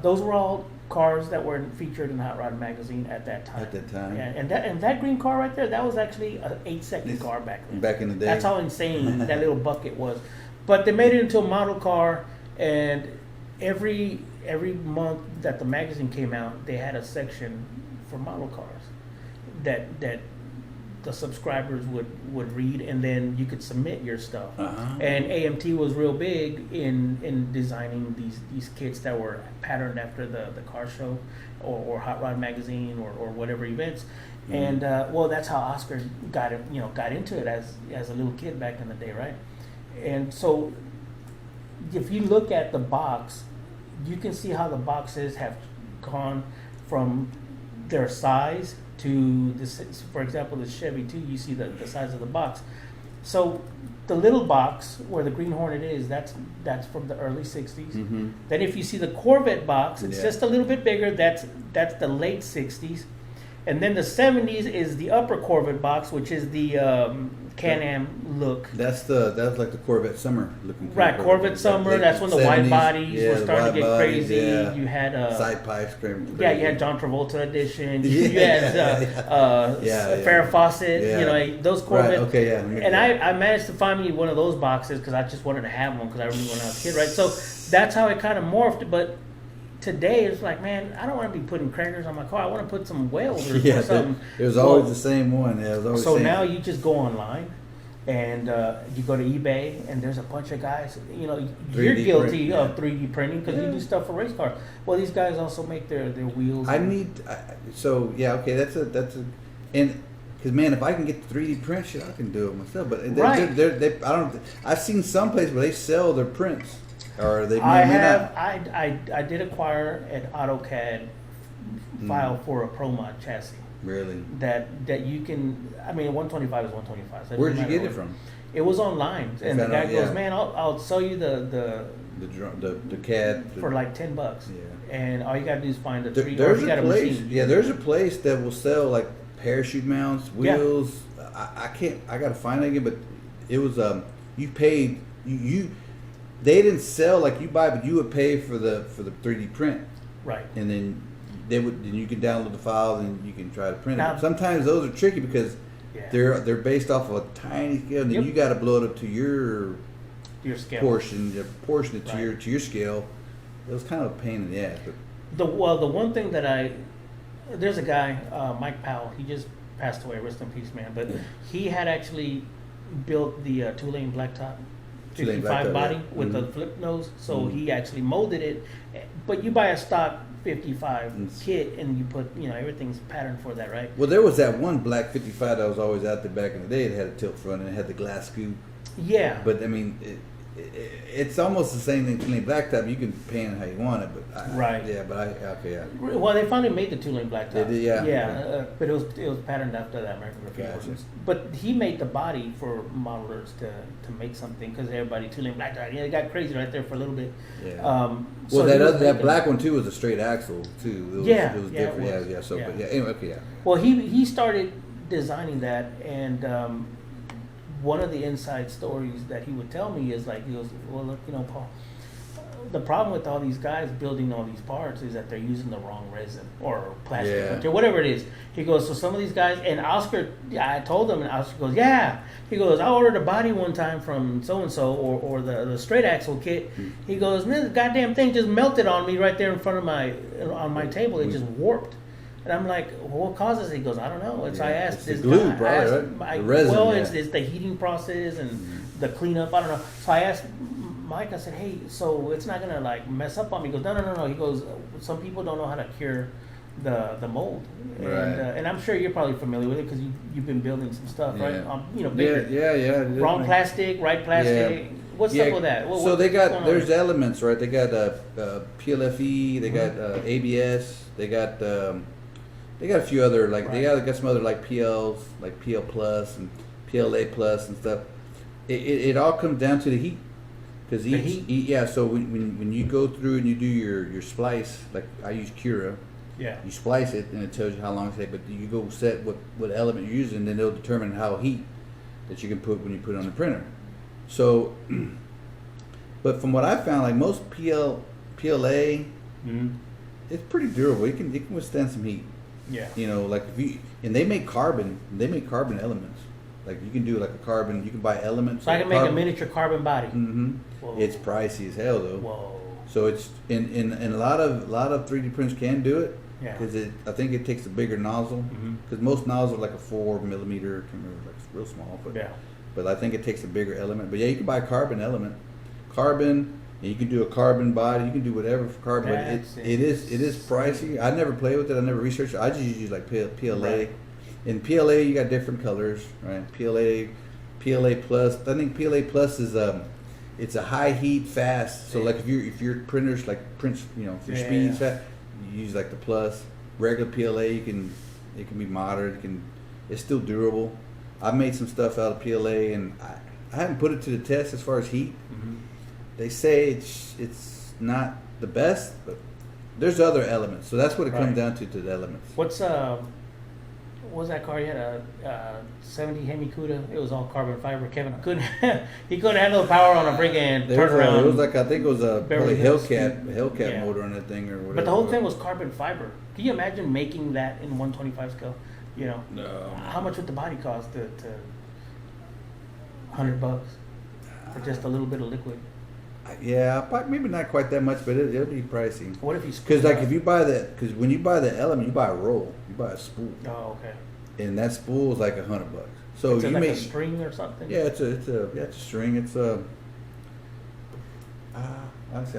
Those were all cars that were featured in Hot Rod magazine at that time. At that time. And that green car right there, that was actually an 8-second car back then. Back in the day. That's how insane that little bucket was. But they made it into a model car, and every month that the magazine came out, they had a section for model cars that the subscribers would read, and then you could submit your stuff. Uh-huh. And AMT was real big in designing these kits that were patterned after the car show or Hot Rod magazine or whatever events. Mm-hmm. And well, that's how Oscar got into it as a little kid back in the day, right? And so if you look at the box, you can see how the boxes have gone from their size to this. For example, the Chevy 2, you see the size of the box. So the little box where the Green Hornet is, that's from the early 60s. Mm-hmm. Then if you see the Corvette box, it's just a little bit bigger. That's the late 60s. And then the 70s is the upper Corvette box, which is the Can-Am look. That's like the Corvette Summer looking. Right, Corvette Summer. That's when the 70s, wide bodies were the starting wide to get bodies, crazy. yeah. You had side pipes, crazy. yeah, you had John Travolta edition. Yeah, You had Farrah Fawcett. Yeah. You know, those Corvette. Right, okay, yeah. And I managed to find me one of those boxes because I just wanted to have one because I remember when I was a kid, right? So that's how it kind of morphed. But today it's like, man, I don't want to be putting crackers on my car. I want to put some welders or something. It was always the same one. Yeah, it was always so same. now you just go online and you go to eBay and there's a bunch of guys. You know, you're guilty of 3D printing because you do stuff for race cars. Well, these guys also make their wheels. And because man, if I can get the 3D print shit, I can do it myself. But I've seen some places where they sell their prints. Or they I did acquire an AutoCAD file for a ProMod chassis. Really? That you can. I mean, 125 is 125. So where'd you get it from? It was online, and the guy goes, "Man, I'll sell you the CAD for like $10." Yeah. And all you gotta do is find the 3D. There's a place. Yeah, there's a place that will sell like parachute mounts, wheels. Yeah. I gotta find it again, but it was you paid you. They didn't sell like you buy, but you would pay for the 3D print, right? And then you can download the files and you can try to print it. Sometimes those are tricky because they're based off of a tiny scale, and then you got to blow it up to your scale portion it to your scale. It was kind of a pain in the ass. But the one thing that there's a guy, Mike Powell. He just passed away. Rest in peace, man. But he had actually built the 2-lane blacktop 55 body with the flip nose, so he actually molded it. But you buy a stock 55 kit and you put, everything's patterned for that, right? Well, there was that one black 55 that was always out there back in the day. It had a tilt front and it had the glass scoop. Yeah. But I mean, it's almost the same thing. 2-lane blacktop, you can paint it how you want it, but right. Yeah, but Well, they finally made the 2-lane blacktop. They did, yeah. Yeah, but it was patterned after that American Graffiti. But he made the body for modelers to make something because everybody 2-lane blacktop. Yeah, it got crazy right there for a little bit. Yeah. So that black one too was a straight axle too. It was different. It was. Yeah. So, but anyway, okay, yeah. Well, he started designing that, and one of the inside stories that he would tell me is like, he goes, well, look, Paul, the problem with all these guys building all these parts is that they're using the wrong resin or plastic or whatever it is. He goes, so some of these guys, and Oscar, I told him, and Oscar goes, yeah. He goes, I ordered a body one time from so-and-so or the straight axle kit. He goes, this goddamn thing just melted on me right there in front of on my table. It just warped. And I'm like, well, what causes it? He goes, I don't know. I asked this glue, guy. Right? The resin, it's the heating process and the cleanup. I don't know. So I asked Mike, I said, hey, so it's not going to like mess up on me? He goes, no. He goes, some people don't know how to cure the mold. And, and I'm sure you're probably familiar with it because you've been building some stuff, right? Bigger. Yeah. Wrong plastic, right plastic. Yeah. What's up with that? So there's elements, right? They got PLFE, they got ABS, they got a few other they got some other like PLs, like PL plus and PLA plus and stuff. It all comes down to the heat, because So when you go through and you do your splice, like I use Cura. Yeah. You splice it and it tells you how long it takes, but you go set what element you're using, then it'll determine how heat that you can put when you put it on the printer. So, but from what I found, like most PLA it's pretty durable. It can withstand some heat. Yeah. You know, like and they make carbon elements. Like you can do like a carbon. You can buy elements. So I can make a miniature carbon body. Mm-hmm. It's pricey as hell though. Whoa. So it's in a lot of 3D prints can do it. Yeah. Because I think it takes a bigger nozzle. Because most nozzles are like a 4 millimeter. I can't remember, like real small. But yeah. But I think it takes a bigger element. But yeah, you can buy a carbon element. Carbon. And you can do a carbon body. You can do whatever for carbon. But it is pricey. I never play with it. I never researched it. I just use like PLA. Right. In PLA, you got different colors, right? PLA Plus. I think PLA Plus is it's a high heat fast. So like if your printers like prints, you know, if your speed's fast, you use like the Plus. Regular PLA, it can be moderate. It's still durable. I've made some stuff out of PLA, and I haven't put it to the test as far as heat. They say it's not the best, but there's other elements. So that's what it comes down to the elements. What was that car? You had a 70 Hemi Cuda. It was all carbon fiber. Kevin couldn't handle the power on a friggin' turnaround. It was like, I think it was a probably Hellcat motor on that thing or whatever. But the whole thing was carbon fiber. Can you imagine making that in 125 scale? You know, no. How much would the body cost? To $100 for just a little bit of liquid. Yeah, maybe not quite that much, but it'll be pricey. What if you? Because like if you buy because when you buy the element, you buy a roll, you buy a spool. Oh, okay. And that spool is like $100. So it's you like make a string or something. Yeah, it's a string. It's honestly,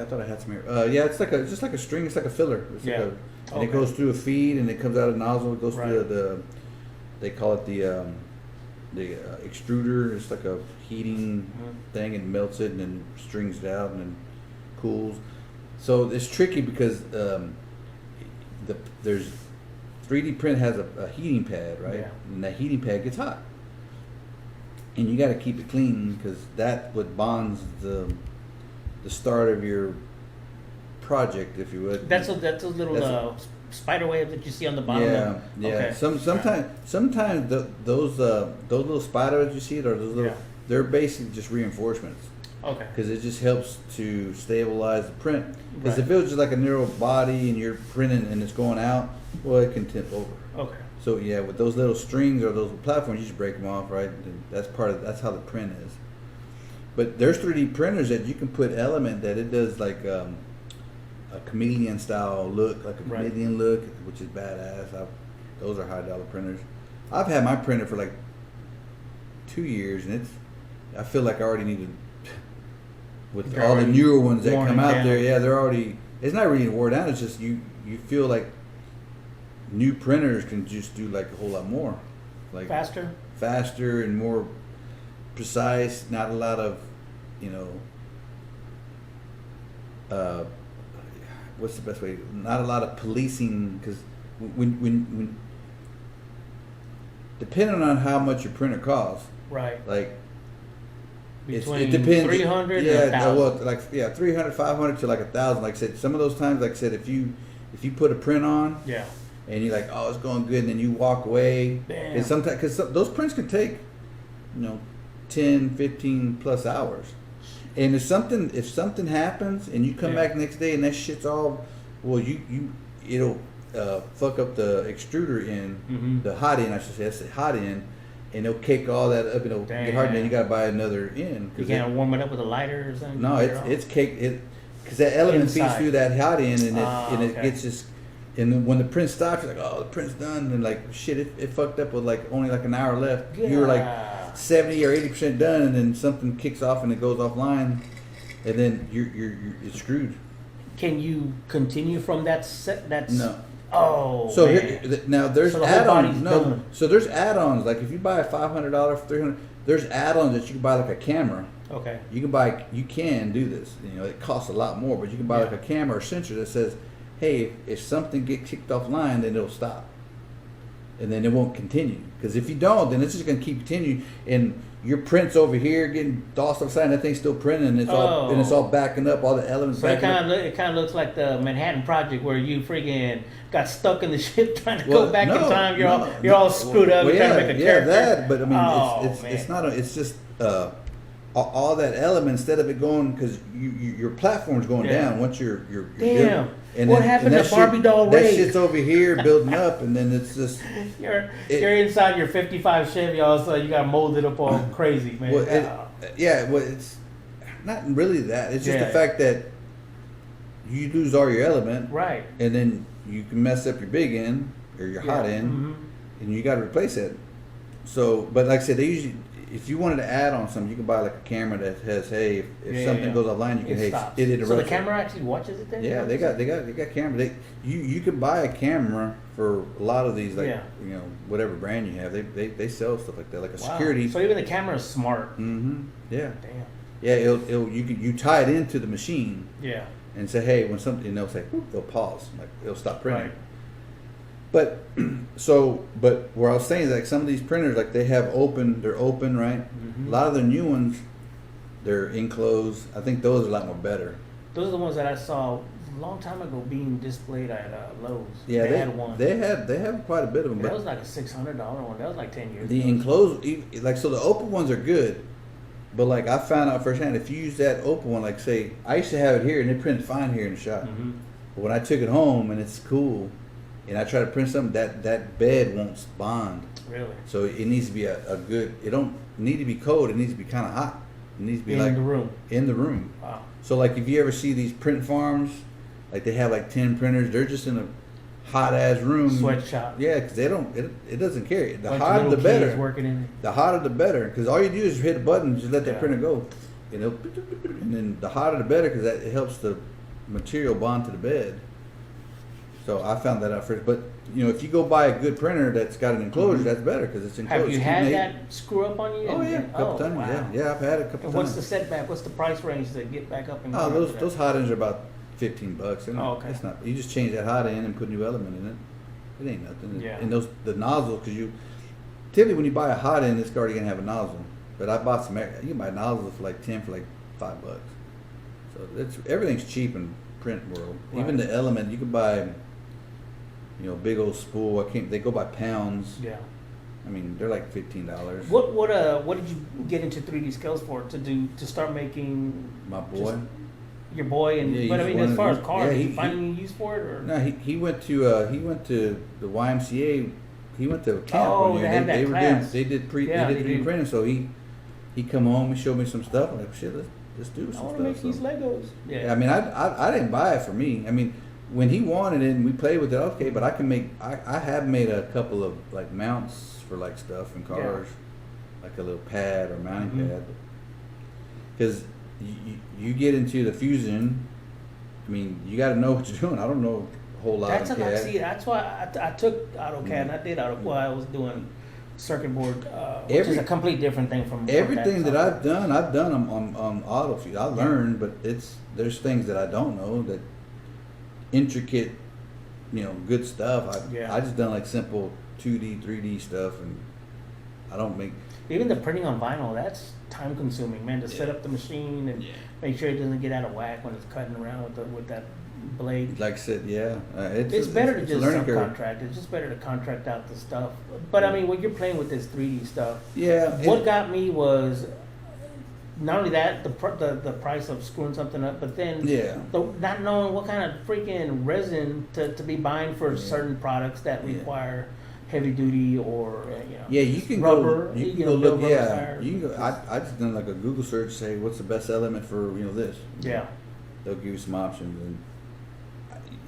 I thought I had some here. Yeah, it's just like a string. It's like a filler. It's like and it goes through a feed and it comes out of the nozzle. It goes through they call it the extruder. It's like a heating thing, and melts it and then strings it out and then cools. So it's tricky because there's 3D print has a heating pad, right? Yeah. And that heating pad gets hot, and you got to keep it clean because that what bonds the start of your project, if you would. That's a little spider web that you see on the bottom. Yeah. Okay. Sometimes those little spider webs you see, or those little, they're basically just reinforcements. Okay. Because it just helps to stabilize the print. Because if it was just like a narrow body and you're printing and it's going out, well, it can tip over. Okay. So yeah, with those little strings or those platforms, you just break them off, right? And that's how the print is. But there's 3D printers that you can put element that it does like a chameleon style look, like a chameleon look, which is badass. Those are $high printers. I've had my printer for like 2 years, and I feel like I already need to. With all the newer ones that come out there, they're already. It's not really worn down. It's just you feel like new printers can just do like a whole lot more, like faster and more precise. Not a lot of, what's the best way? Not a lot of policing, because when depending on how much your printer costs, right? Like. Between it depends. 300 and 1,000. 300, 500 to like 1,000. Like I said, some of those times, like I said, if you put a print on, and you're like, oh, it's going good, and then you walk away, and sometimes because those prints can take, 10, 15 plus hours, and if something happens and you come back the next day and that shit's all, well, it'll fuck up the extruder end, the hot end, I should say, that's the hot end. And it'll kick all that up, and it'll get hard, and then you gotta buy another end. You can't warm it up with a lighter or something? No, it's caked. Because that element feeds through that hot end, and it gets just. And then when the print stops, you're like, oh, the print's done, and like shit, it fucked up with like only like an hour left. Yeah. You were like 70 or 80% done, and then something kicks off and it goes offline, and then you're screwed. Can you continue from that set? No. Oh, so now there's add-ons. No, so there's add-ons. Like if you buy a $500 for $300, there's add-ons that you can buy, like a camera. Okay. You can do this. It costs a lot more, but you can buy like a camera or sensor that says, "Hey, if something gets kicked offline, then it'll stop, and then it won't continue. Because if you don't, then it's just going to keep continuing, and your print's over here getting tossed upside, and that thing's still printing, and it's all backing up, all the elements. So it kind of looks like the Manhattan Project, where you freaking got stuck in the ship trying to go back in time. You're all screwed up. You're trying to make a character. That. But I mean, it's not. It's just all that element, instead of it going, because your platform's going down once you're damn. And what then, happened and to Barbie doll that Ray? shit's over here building up, and then it's just you're inside your '55 Chevy, all of a sudden you got molded up all crazy, man. Well, it's not really that. It's just the fact that you lose all your element, right? And then you can mess up your big end or your hot end, and you got to replace it. So, but like I said, they usually, if you wanted to add on something, you can buy like a camera that has, hey, if something goes offline, you can it interrupts. So the camera actually watches it then? Yeah, they got camera. You can buy a camera for a lot of these, like you know, whatever brand you have. They sell stuff like that, like a security. So even the camera is smart. Yeah. Damn. Yeah, you tie it into the machine. Yeah. And say, hey, when something, and they'll say, whoop, they'll pause, like it'll stop printing. Right. But where I was saying is like some of these printers, like they're open, right? A lot of the new ones, they're enclosed. I think those are a lot more better. Those are the ones that I saw a long time ago being displayed at Lowe's. Yeah, they had one. They have quite a bit of them. That was like a $600 one. That was like 10 years the ago. Enclosed, like, so the open ones are good. But like I found out firsthand, if you use that open one, like say, I used to have it here and it printed fine here in the shop. But when I took it home and it's cool, and I try to print something, that bed won't bond. Really? So it needs to be a good. It don't need to be cold. It needs to be kind of hot. It needs to be in the room. In the room. Wow. So like if you ever see these print farms, like they have like 10 printers, they're just in a hot ass room. Sweatshop. Yeah, because they don't. It doesn't care. The Bunch hotter of the little kids better. working in it. The hotter the better, because all you do is hit a button and just let that printer go, you know. And then the hotter the better, because it helps the material bond to the bed. So I found that out first. But you know, if you go buy a good printer that's got an enclosure, that's better because it's enclosed. Have you had that screw up on you? Oh yeah, a couple times. Wow. Yeah, I've had it a couple times. What's the setback? What's the price range to get back up and? Oh, those hot ends are about $15. Okay. It's not. You just change that hot end and put new element in it. It ain't nothing. Yeah. And the nozzle, because typically when you buy a hot end, it's already gonna have a nozzle. But I bought some. You can buy nozzles for like $5. So everything's cheap in print world. Right. Even the element, you can buy. You know, big old spool. They go by pounds. Yeah. I mean, they're like $15. What did you get into 3D scales for? To start making? My boy. Your boy, and yeah, but I mean, as far as cars, yeah, did you find any use for it? Or? No, he went to the YMCA. He went to a camp. Oh, they had that class. They did 3D printing. So he come home, he showed me some stuff. I'm like, shit, let's do some stuff. I want to make these Legos. Yeah. I mean, I didn't buy it for me. I mean, when he wanted it and we played with it, okay, but I have made a couple of like mounts for like stuff in cars, like a little pad or mounting pad. Because you get into the Fusion, I mean, you got to know what you're doing. I don't know a whole lot of CAD. See, that's why I took AutoCAD and I did AutoCAD while I was doing circuit board, which is a complete different thing from everything that I've done on AutoFusion. I learned, but there's things that I don't know, that intricate, you know, good stuff. I just done like simple 2D, 3D stuff, and I don't make. Even the printing on vinyl, that's time consuming, man, to set up the machine and make sure it doesn't get out of whack when it's cutting around with that blade. Like I said, it's better to just subcontract. It's just better to contract out the stuff. But I mean, when you're playing with this 3D stuff, what got me was not only that, the price of screwing something up, but then not knowing what kind of freaking resin to be buying for certain products that require heavy duty or you can rubber. You can go look. You can go. I just done like a Google search. Say what's the best element for this. Yeah, they'll give you some options. And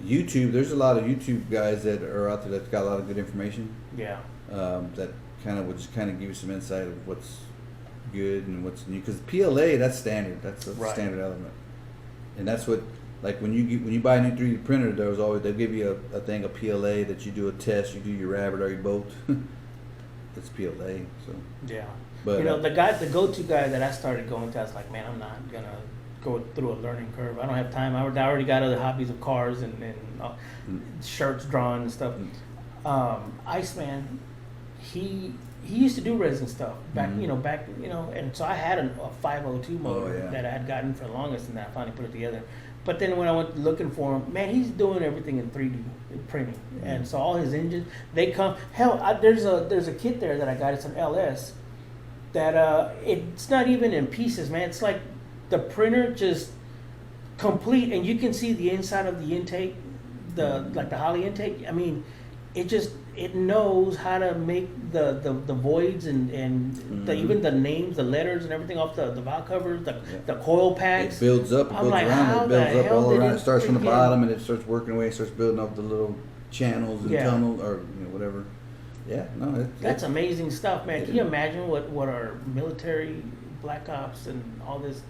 YouTube, there's a lot of YouTube guys that are out there that's got a lot of good information. Yeah. That would just give you some insight of what's good and what's new. Because PLA, that's standard. That's a standard element, and that's what. Like when you buy a new 3D printer, they'll give you a thing of PLA that you do a test. You do your rabbit or your bolt. It's PLA. So but the go-to guy that I started going to, I was like, man, I'm not gonna go through a learning curve. I don't have time. I already got other hobbies of cars and shirts drawn and stuff. Iceman, he used to do resin stuff back, and so I had a 502 motor that I had gotten for the longest, and I finally put it together. But then when I went looking for him, man, he's doing everything in 3D printing, and so all his engines, they come. Hell, there's a kit there that I got. It's an LS. that it's not even in pieces, man. It's like the printer just complete, and you can see the inside of the intake, like the Holly intake. I mean, it knows how to make the voids and even the names, the letters, and everything off the valve covers, the coil packs. It builds up, it builds like, around, it builds up all around. It starts from the bottom and it starts working away. It starts building up the little channels and tunnels or whatever. Yeah, no, that's amazing stuff, man. Can you imagine what our military, Black Ops, and all this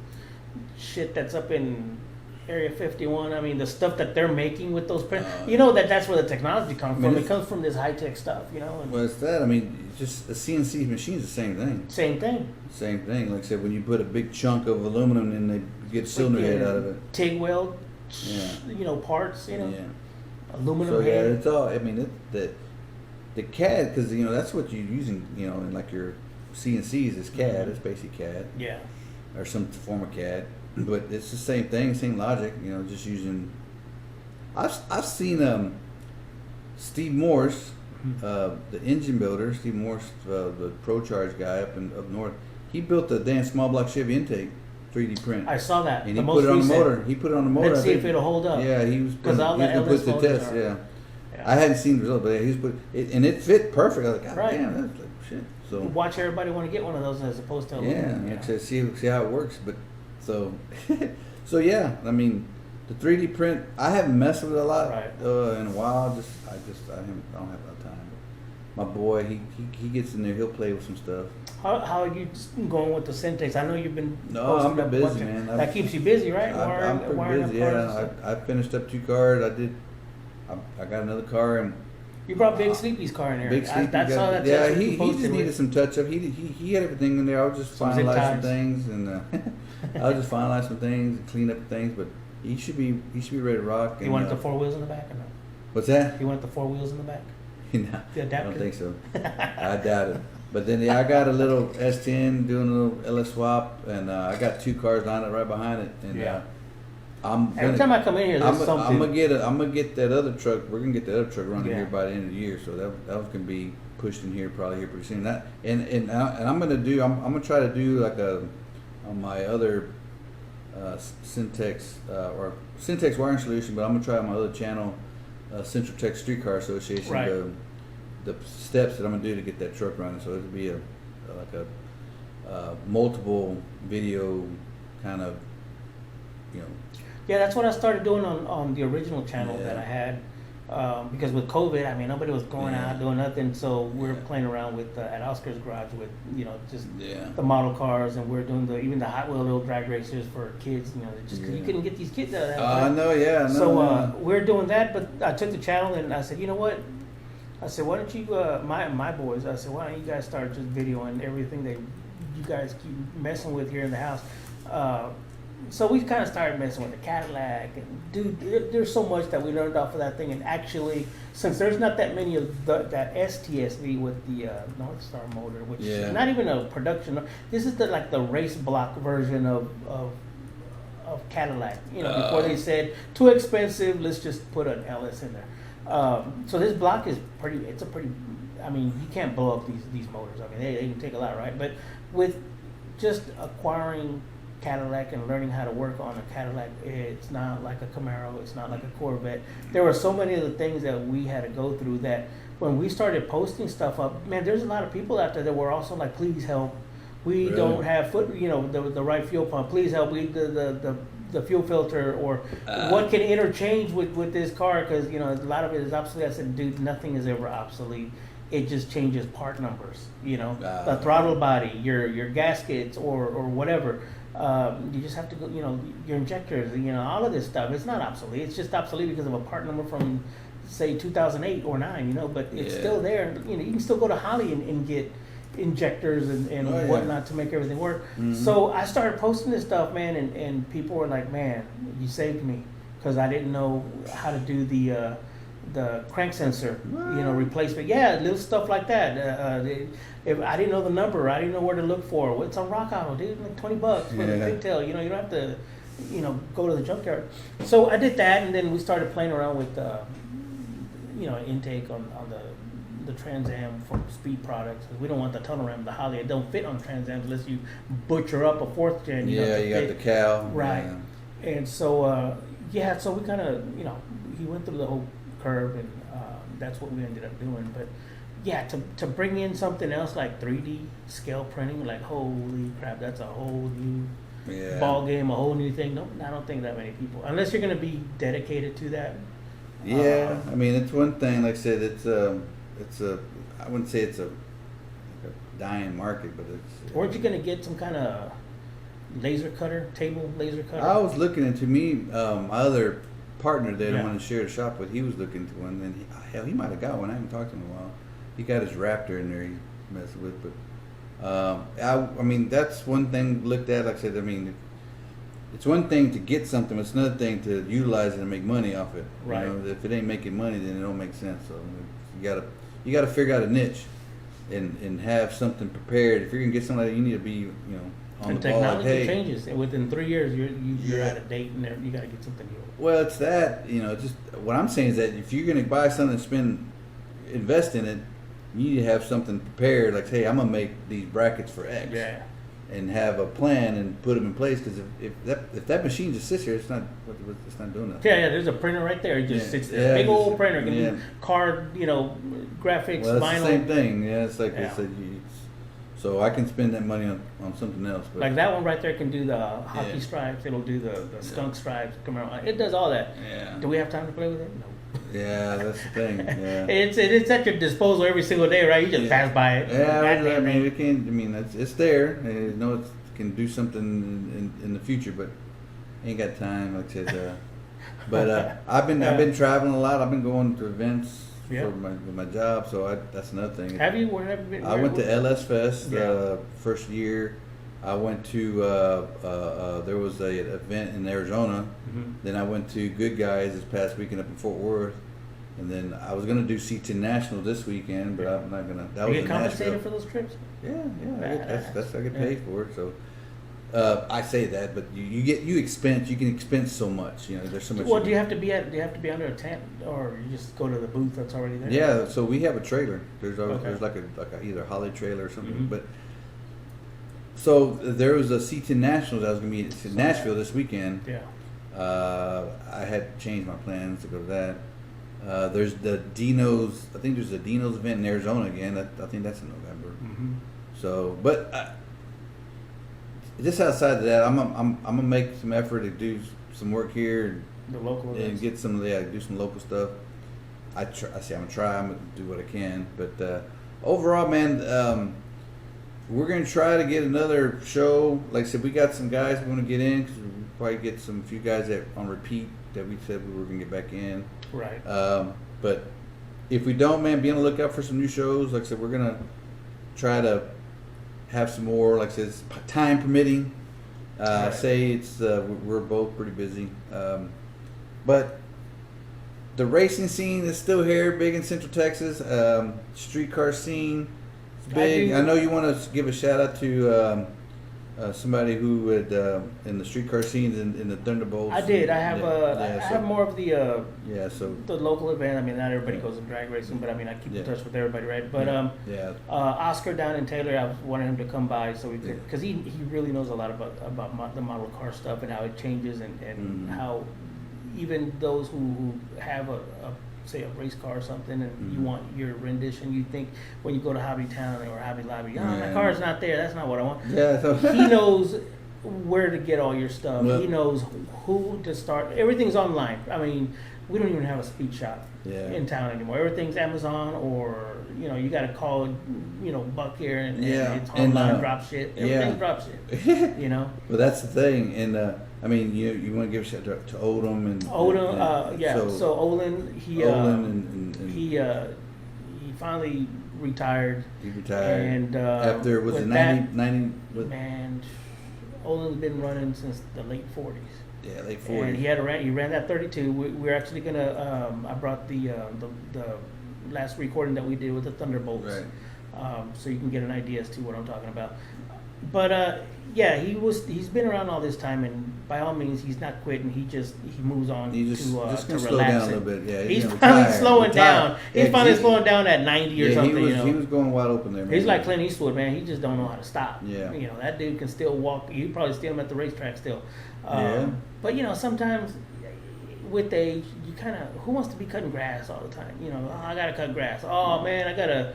shit that's up in Area 51? I mean, the stuff that they're making with those printers. That's where the technology comes from. It comes from this high tech stuff, And, well, it's that. I mean, just a CNC machine's the same thing. Same thing. Like I said, when you put a big chunk of aluminum and they get cylinder head out of it. TIG weld. Parts. Yeah. Aluminum head. head. It's all. I mean, the CAD, because that's what you're using. In like your CNCs is CAD. It's basically CAD. Yeah. Or some form of CAD. But it's the same thing, same logic, just using. I've seen Steve Morse, the engine builder, Steve Morse, the Pro Charge guy up north. He built the damn small block Chevy intake 3D print. I saw that. And he put it on the motor. Let's see if it'll hold up. Yeah, he was going to put the test. Yeah. I hadn't seen the result, but he's put it, and it fit perfect. I was like, God damn, that's like shit. So watch everybody want to get one of those as opposed to aluminum. Yeah, to see how it works, but. So, yeah. I mean, the 3D print. I haven't messed with it a lot in a while. I don't have a lot of time. My boy, he gets in there. He'll play with some stuff. How are you going with the CenTex? I know you've been. No, I'm busy, man. That keeps you busy, right? I'm pretty busy. Yeah, I finished up 2 cars. I got another car and. You brought Big Sleepy's car in there. Big Sleepy. Yeah, he just needed some touch up. He had everything in there. I was just finalize some things and I'll just finalize some things and clean up things. But he should be ready to rock. You wanted the 4 wheels in the back or no? What's that? You wanted the 4 wheels in the back? No, I don't think so. I doubt it. But then I got a little S10 doing a little LS swap, and I got 2 cars lined up right behind it. And every time I come in here, there's something. I'm gonna get that other truck. We're gonna get the other truck running here by the end of the year, so that was gonna be pushed in here probably here pretty soon. And I'm gonna try to do like on my other CenTex or CenTex wiring solution, but I'm gonna try on my other channel, Central Tech Streetcar Association, the steps that I'm gonna do to get that truck running. So it'll be a multiple video kind of, Yeah, that's what I started doing on the original channel that I had, because with COVID, I mean, nobody was going out doing nothing, so we're playing around with at Oscar's garage with just the model cars, and we're doing even the Hot Wheel little drag racers for kids, just because you couldn't get these kids out of that. I know, yeah. So we're doing that, but I took the channel and I said, you know what? I said, why don't you, my boys? I said, why don't you guys start just videoing everything that you guys keep messing with here in the house? So we kind of started messing with the Cadillac, and dude, there's so much that we learned off of that thing. And actually, since there's not that many of that STSV with the North Star motor, which is not even a production, this is the race block version of Cadillac. Before they said too expensive, let's just put an LS in there. So this block is pretty. It's a pretty. I mean, you can't blow up these motors. I mean, they can take a lot, right? But with just acquiring Cadillac and learning how to work on a Cadillac, it's not like a Camaro, it's not like a Corvette. There were so many of the things that we had to go through that when we started posting stuff up, man, there's a lot of people out there that were also like, please help. We don't have the right fuel pump. Please help. We the fuel filter or what can interchange with this car, because a lot of it is obsolete. I said, dude, nothing is ever obsolete. It just changes part numbers. The throttle body, your gaskets or whatever. You just have to go, your injectors, all of this stuff. It's not obsolete. It's just obsolete because of a part number from, say, 2008 or 9, but it's still there. You can still go to Holly and get injectors and whatnot to make everything work. Mm-hmm. So I started posting this stuff, man, and people were like, man, you saved me, because I didn't know how to do the crank sensor, replacement. Yeah, little stuff like that. If I didn't know the number, I didn't know where to look for. It's on Rock Auto, dude, like $20 for the pigtail. You don't have to, go to the junkyard. So I did that, and then we started playing around with, intake on the the Trans Am from Speed Products. We don't want the tunnel ram, the Holly. It don't fit on Trans Am unless you butcher up a fourth gen. You got the cow. Right. Yeah. And so, so we kind of, he went through the whole curve, and that's what we ended up doing. But yeah, to bring in something else like 3D scale printing, like holy crap, that's a whole new ball game, a whole new thing. No, I don't think that many people, unless you're going to be dedicated to that. Yeah, I mean, it's one thing. Like I said, it's a I wouldn't say it's a dying market, but it's. Weren't you going to get some kind of table laser cutter? I was looking into my other partner that I wanted to share the shop with. He was looking into one, and he might have got one. I haven't talked to him in a while. He got his Raptor in there. He messed with, but I mean, that's one thing looked at. Like I said, I mean, it's one thing to get something, it's another thing to utilize it and make money off it. Right. If it ain't making money, then it don't make sense. So you gotta figure out a niche and have something prepared. If you're gonna get something, you need to be on and the ball. Technology changes, and within 3 years, you're out of date, and you got to get something new. Well, it's that just what I'm saying is that if you're gonna buy something, invest in it, you need to have something prepared. Like, hey, I'm gonna make these brackets for X. Yeah. And have a plan and put them in place, because if that machine just sits here, it's not doing nothing. Yeah, there's a printer right there. It just sits there. Big old printer can do card, graphics, well, vinyl. It's the same thing. Yeah, it's like I said. So I can spend that money on something else. But like that one right there can do the hockey stripes. It'll do the skunk stripes. Come around. It does all that. Yeah. Do we have time to play with it? No. Yeah, that's the thing. Yeah. It's at your disposal every single day, right? You just pass by it. Yeah, I mean, it can't. I mean, it's there. I know it can do something in the future, but ain't got time. Like I said, but I've been traveling a lot. I've been going to events with my job, so that's another thing. Have you? Where have you been? I went to LS Fest first year. I went to there was a event in Arizona. Mm-hmm. Then I went to Good Guys this past weekend up in Fort Worth, and then I was gonna do C10 National this weekend, but I'm not gonna. That you was get compensated for those trips? Yeah. I get paid for it. So I say that, but you can expense so much. There's so much. Well, do you have to be under a tent, or you just go to the booth that's already there? Yeah, so we have a trailer. There's like a either a Holly trailer or something, Mm-hmm. but. So there was a C10 Nationals that was going to be in Nashville this weekend. Yeah. I had changed my plans to go to that. There's the Dino's. I think there's a Dino's event in Arizona again. I think that's in November. Mm-hmm. So, but just outside of that, I'm gonna make some effort to do some work here The local events. and get do some local stuff. I'm gonna try. I'm gonna do what I can. But overall, man. We're going to try to get another show. Like I said, we got some guys we want to get in, because we'll probably get a few guys that on repeat that we said we were going to get back in. Right. But if we don't, man, be on the lookout for some new shows. Like I said, we're going to try to have some more, like I said, time permitting. Right. Say it's we're both pretty busy. But the racing scene is still here, big in Central Texas. Streetcar scene. Big. I know you want to give a shout out to somebody who would in the streetcar scene in the Thunderbolts. I did. I have I have more of the the local event. I mean, not everybody goes to drag racing, but I mean, I keep in touch with everybody, right? But Oscar down in Taylor, I wanted him to come by so we could, because he really knows a lot about the model car stuff and how it changes and how even those who have say a race car or something, and you want your rendition, you think when you go to Hobby Town or Hobby Lobby, that car's not there, that's not what I want. Yeah, so he knows where to get all your stuff. He knows who to start. Everything's online. I mean, we don't even have a speed shop in town anymore. Everything's Amazon, or you got to call Buck here and it's online drop shit. Everything's drop shit. Well, that's the thing, and I mean, you want to give a shout out to Odom and Odom. So Olin, he finally retired. He retired, and after was it 90? Man, Olin's been running since the late 40s. Yeah, late 40s. And he ran that 32. We're actually gonna. I brought the last recording that we did with the Thunderbolts, right. So you can get an idea as to what I'm talking about. But yeah, he's been around all this time, and by all means, he's not quitting. He moves on Just to slow relax down a it. little bit. Yeah, He's gonna finally retire. slowing down. Yeah, He's finally 'cause slowing down at 90 or something. He was going wide open there. Man. He's like Clint Eastwood, man. He just don't know how to stop. Yeah. That dude can still walk. You probably see him at the racetrack still. Yeah. But sometimes with age, you kind of, who wants to be cutting grass all the time? Oh, I gotta cut grass. Oh man, I gotta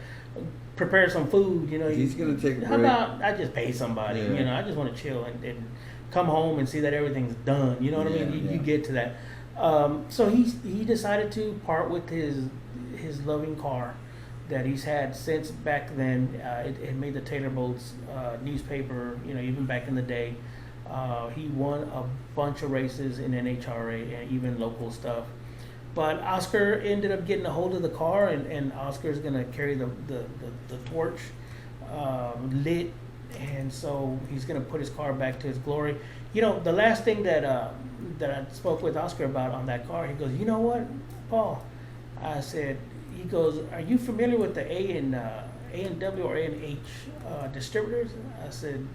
prepare some food. He's gonna take a break. How about I just pay somebody? Yeah. I just want to chill and come home and see that everything's done. You know what I mean? You get to that. So he decided to part with his loving car that he's had since back then. It made the Taylor Bolts newspaper. Even back in the day. He won a bunch of races in NHRA and even local stuff. But Oscar ended up getting a hold of the car, and Oscar's going to carry the torch lit, and so he's going to put his car back to his glory. The last thing that I spoke with Oscar about on that car, he goes, you know what, Paul? I said, he goes, are you familiar with the A&W or A&H distributors? I said,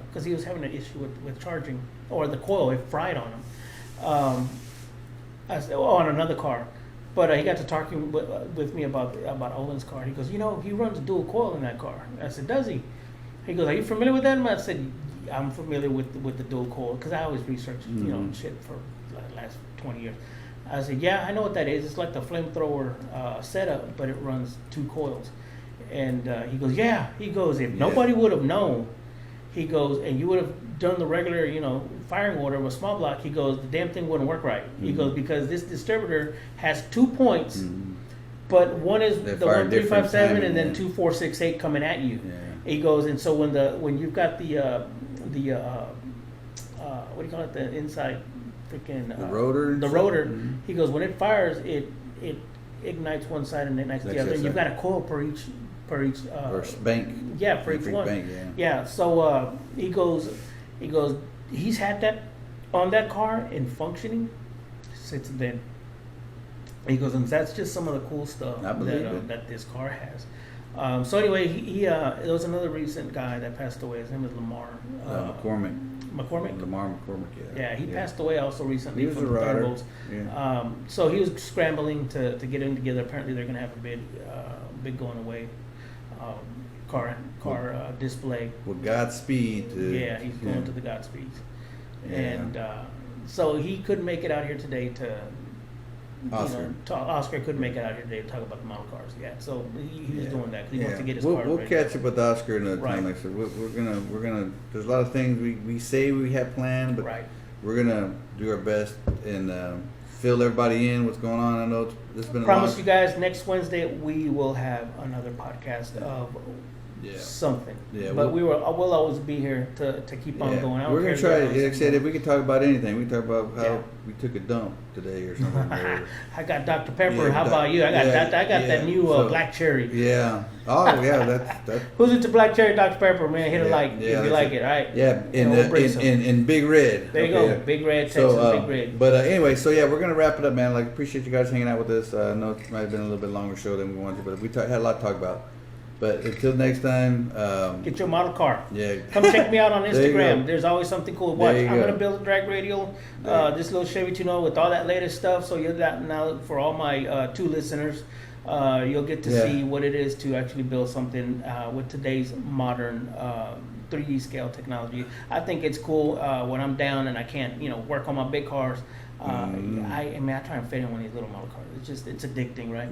because he was having an issue with charging, or the coil, it fried on him. I said, on another car. But he got to talking with me about Olin's car. He goes, he runs dual coil in that car. I said, does he? He goes, are you familiar with that? And I said, I'm familiar with the dual coil, because I always research, shit for the last 20 years. I said, yeah, I know what that is. It's like the flamethrower setup, but it runs two coils. And he goes, yeah. He goes, if nobody would have known, he goes, and you would have done the regular, firing order with small block, he goes, the damn thing wouldn't work right. He goes, because this distributor has 2 points, but one is the 1357 and then 2468 coming at you. Yeah. He goes, and so when you've got the what do you call it, the inside freaking the rotor. The rotor. He goes, when it fires, it ignites one side and ignites the other. And you've got a coil per each or bank. Yeah, for each one. Bank, yeah. So he goes, he's had that on that car and functioning since then. He goes, and that's just some of the cool stuff that this car has. So anyway, he there was another recent guy that passed away. His name is Lamar McCormick. Lamar McCormick. Yeah, he passed away also recently. He was from a the rider. Thunderbolts. Yeah. So he was scrambling to get in together. Apparently, they're going to have a big going away car display. With Godspeed. Yeah, he's going to the Godspeeds, Yeah. and so he couldn't make it out here today to. Oscar. Oscar couldn't make it out here today to talk about the model cars. Yeah, so he was doing that because he wants to get his car We'll ready. catch up with Oscar another Right. time. Like I said, we're gonna. There's a lot of things we say we have planned, but Right. we're gonna do our best and fill everybody in. What's going on? I know this has been. Promise you guys, next Wednesday we will have another podcast of something. Yeah, but we'll always be here to keep on going. I don't We're gonna care try. if Like I said, if we could talk about anything, we can talk about how Yeah. we took a dump today or something. or- I got Dr. Pepper. Yeah, How about you? I got that new So, black cherry. Yeah. Oh yeah. That's. Who's into black cherry Dr. Pepper, man? Hit a Yeah, like yeah, if you that's like it. it, all right? Yeah, we'll bring some. in Big Red. There you Okay. go, Big Red, Texas, Big Red. But anyway, so yeah, we're gonna wrap it up, man. Like, appreciate you guys hanging out with us. I know it might have been a little bit longer show than we wanted to, but we had a lot to talk about. But until next time, Get your model car. yeah, Come check me out on There you Instagram. go. There's always something cool to watch. There you I'm go. gonna build a drag radial, this little Chevy Tuno with all that latest stuff. So you're that now for all my 2 listeners. You'll get to Yeah. see what it is to actually build something with today's modern 3D scale technology. I think it's cool when I'm down and I can't, work on my big cars. I try and fit in one of these little model cars. It's addicting, right?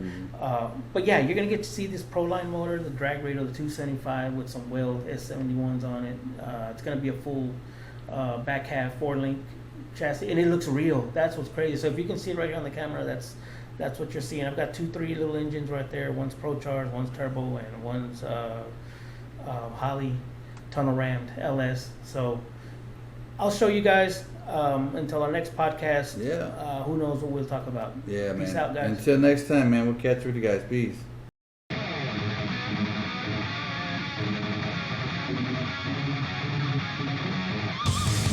But yeah, you're gonna get to see this Proline motor, the drag radial, the 275 with some Weld S71s on it. It's gonna be a full back half 4-link chassis, and it looks real. That's what's crazy. So if you can see it right here on the camera, that's what you're seeing. I've got 3 little engines right there. One's ProCharge, one's turbo, and one's Holley tunnel rammed LS. So I'll show you guys until our next podcast. Yeah. Who knows what we'll talk about. yeah, man. Peace out, guys. Until next time, man. We'll catch you with you guys. Peace.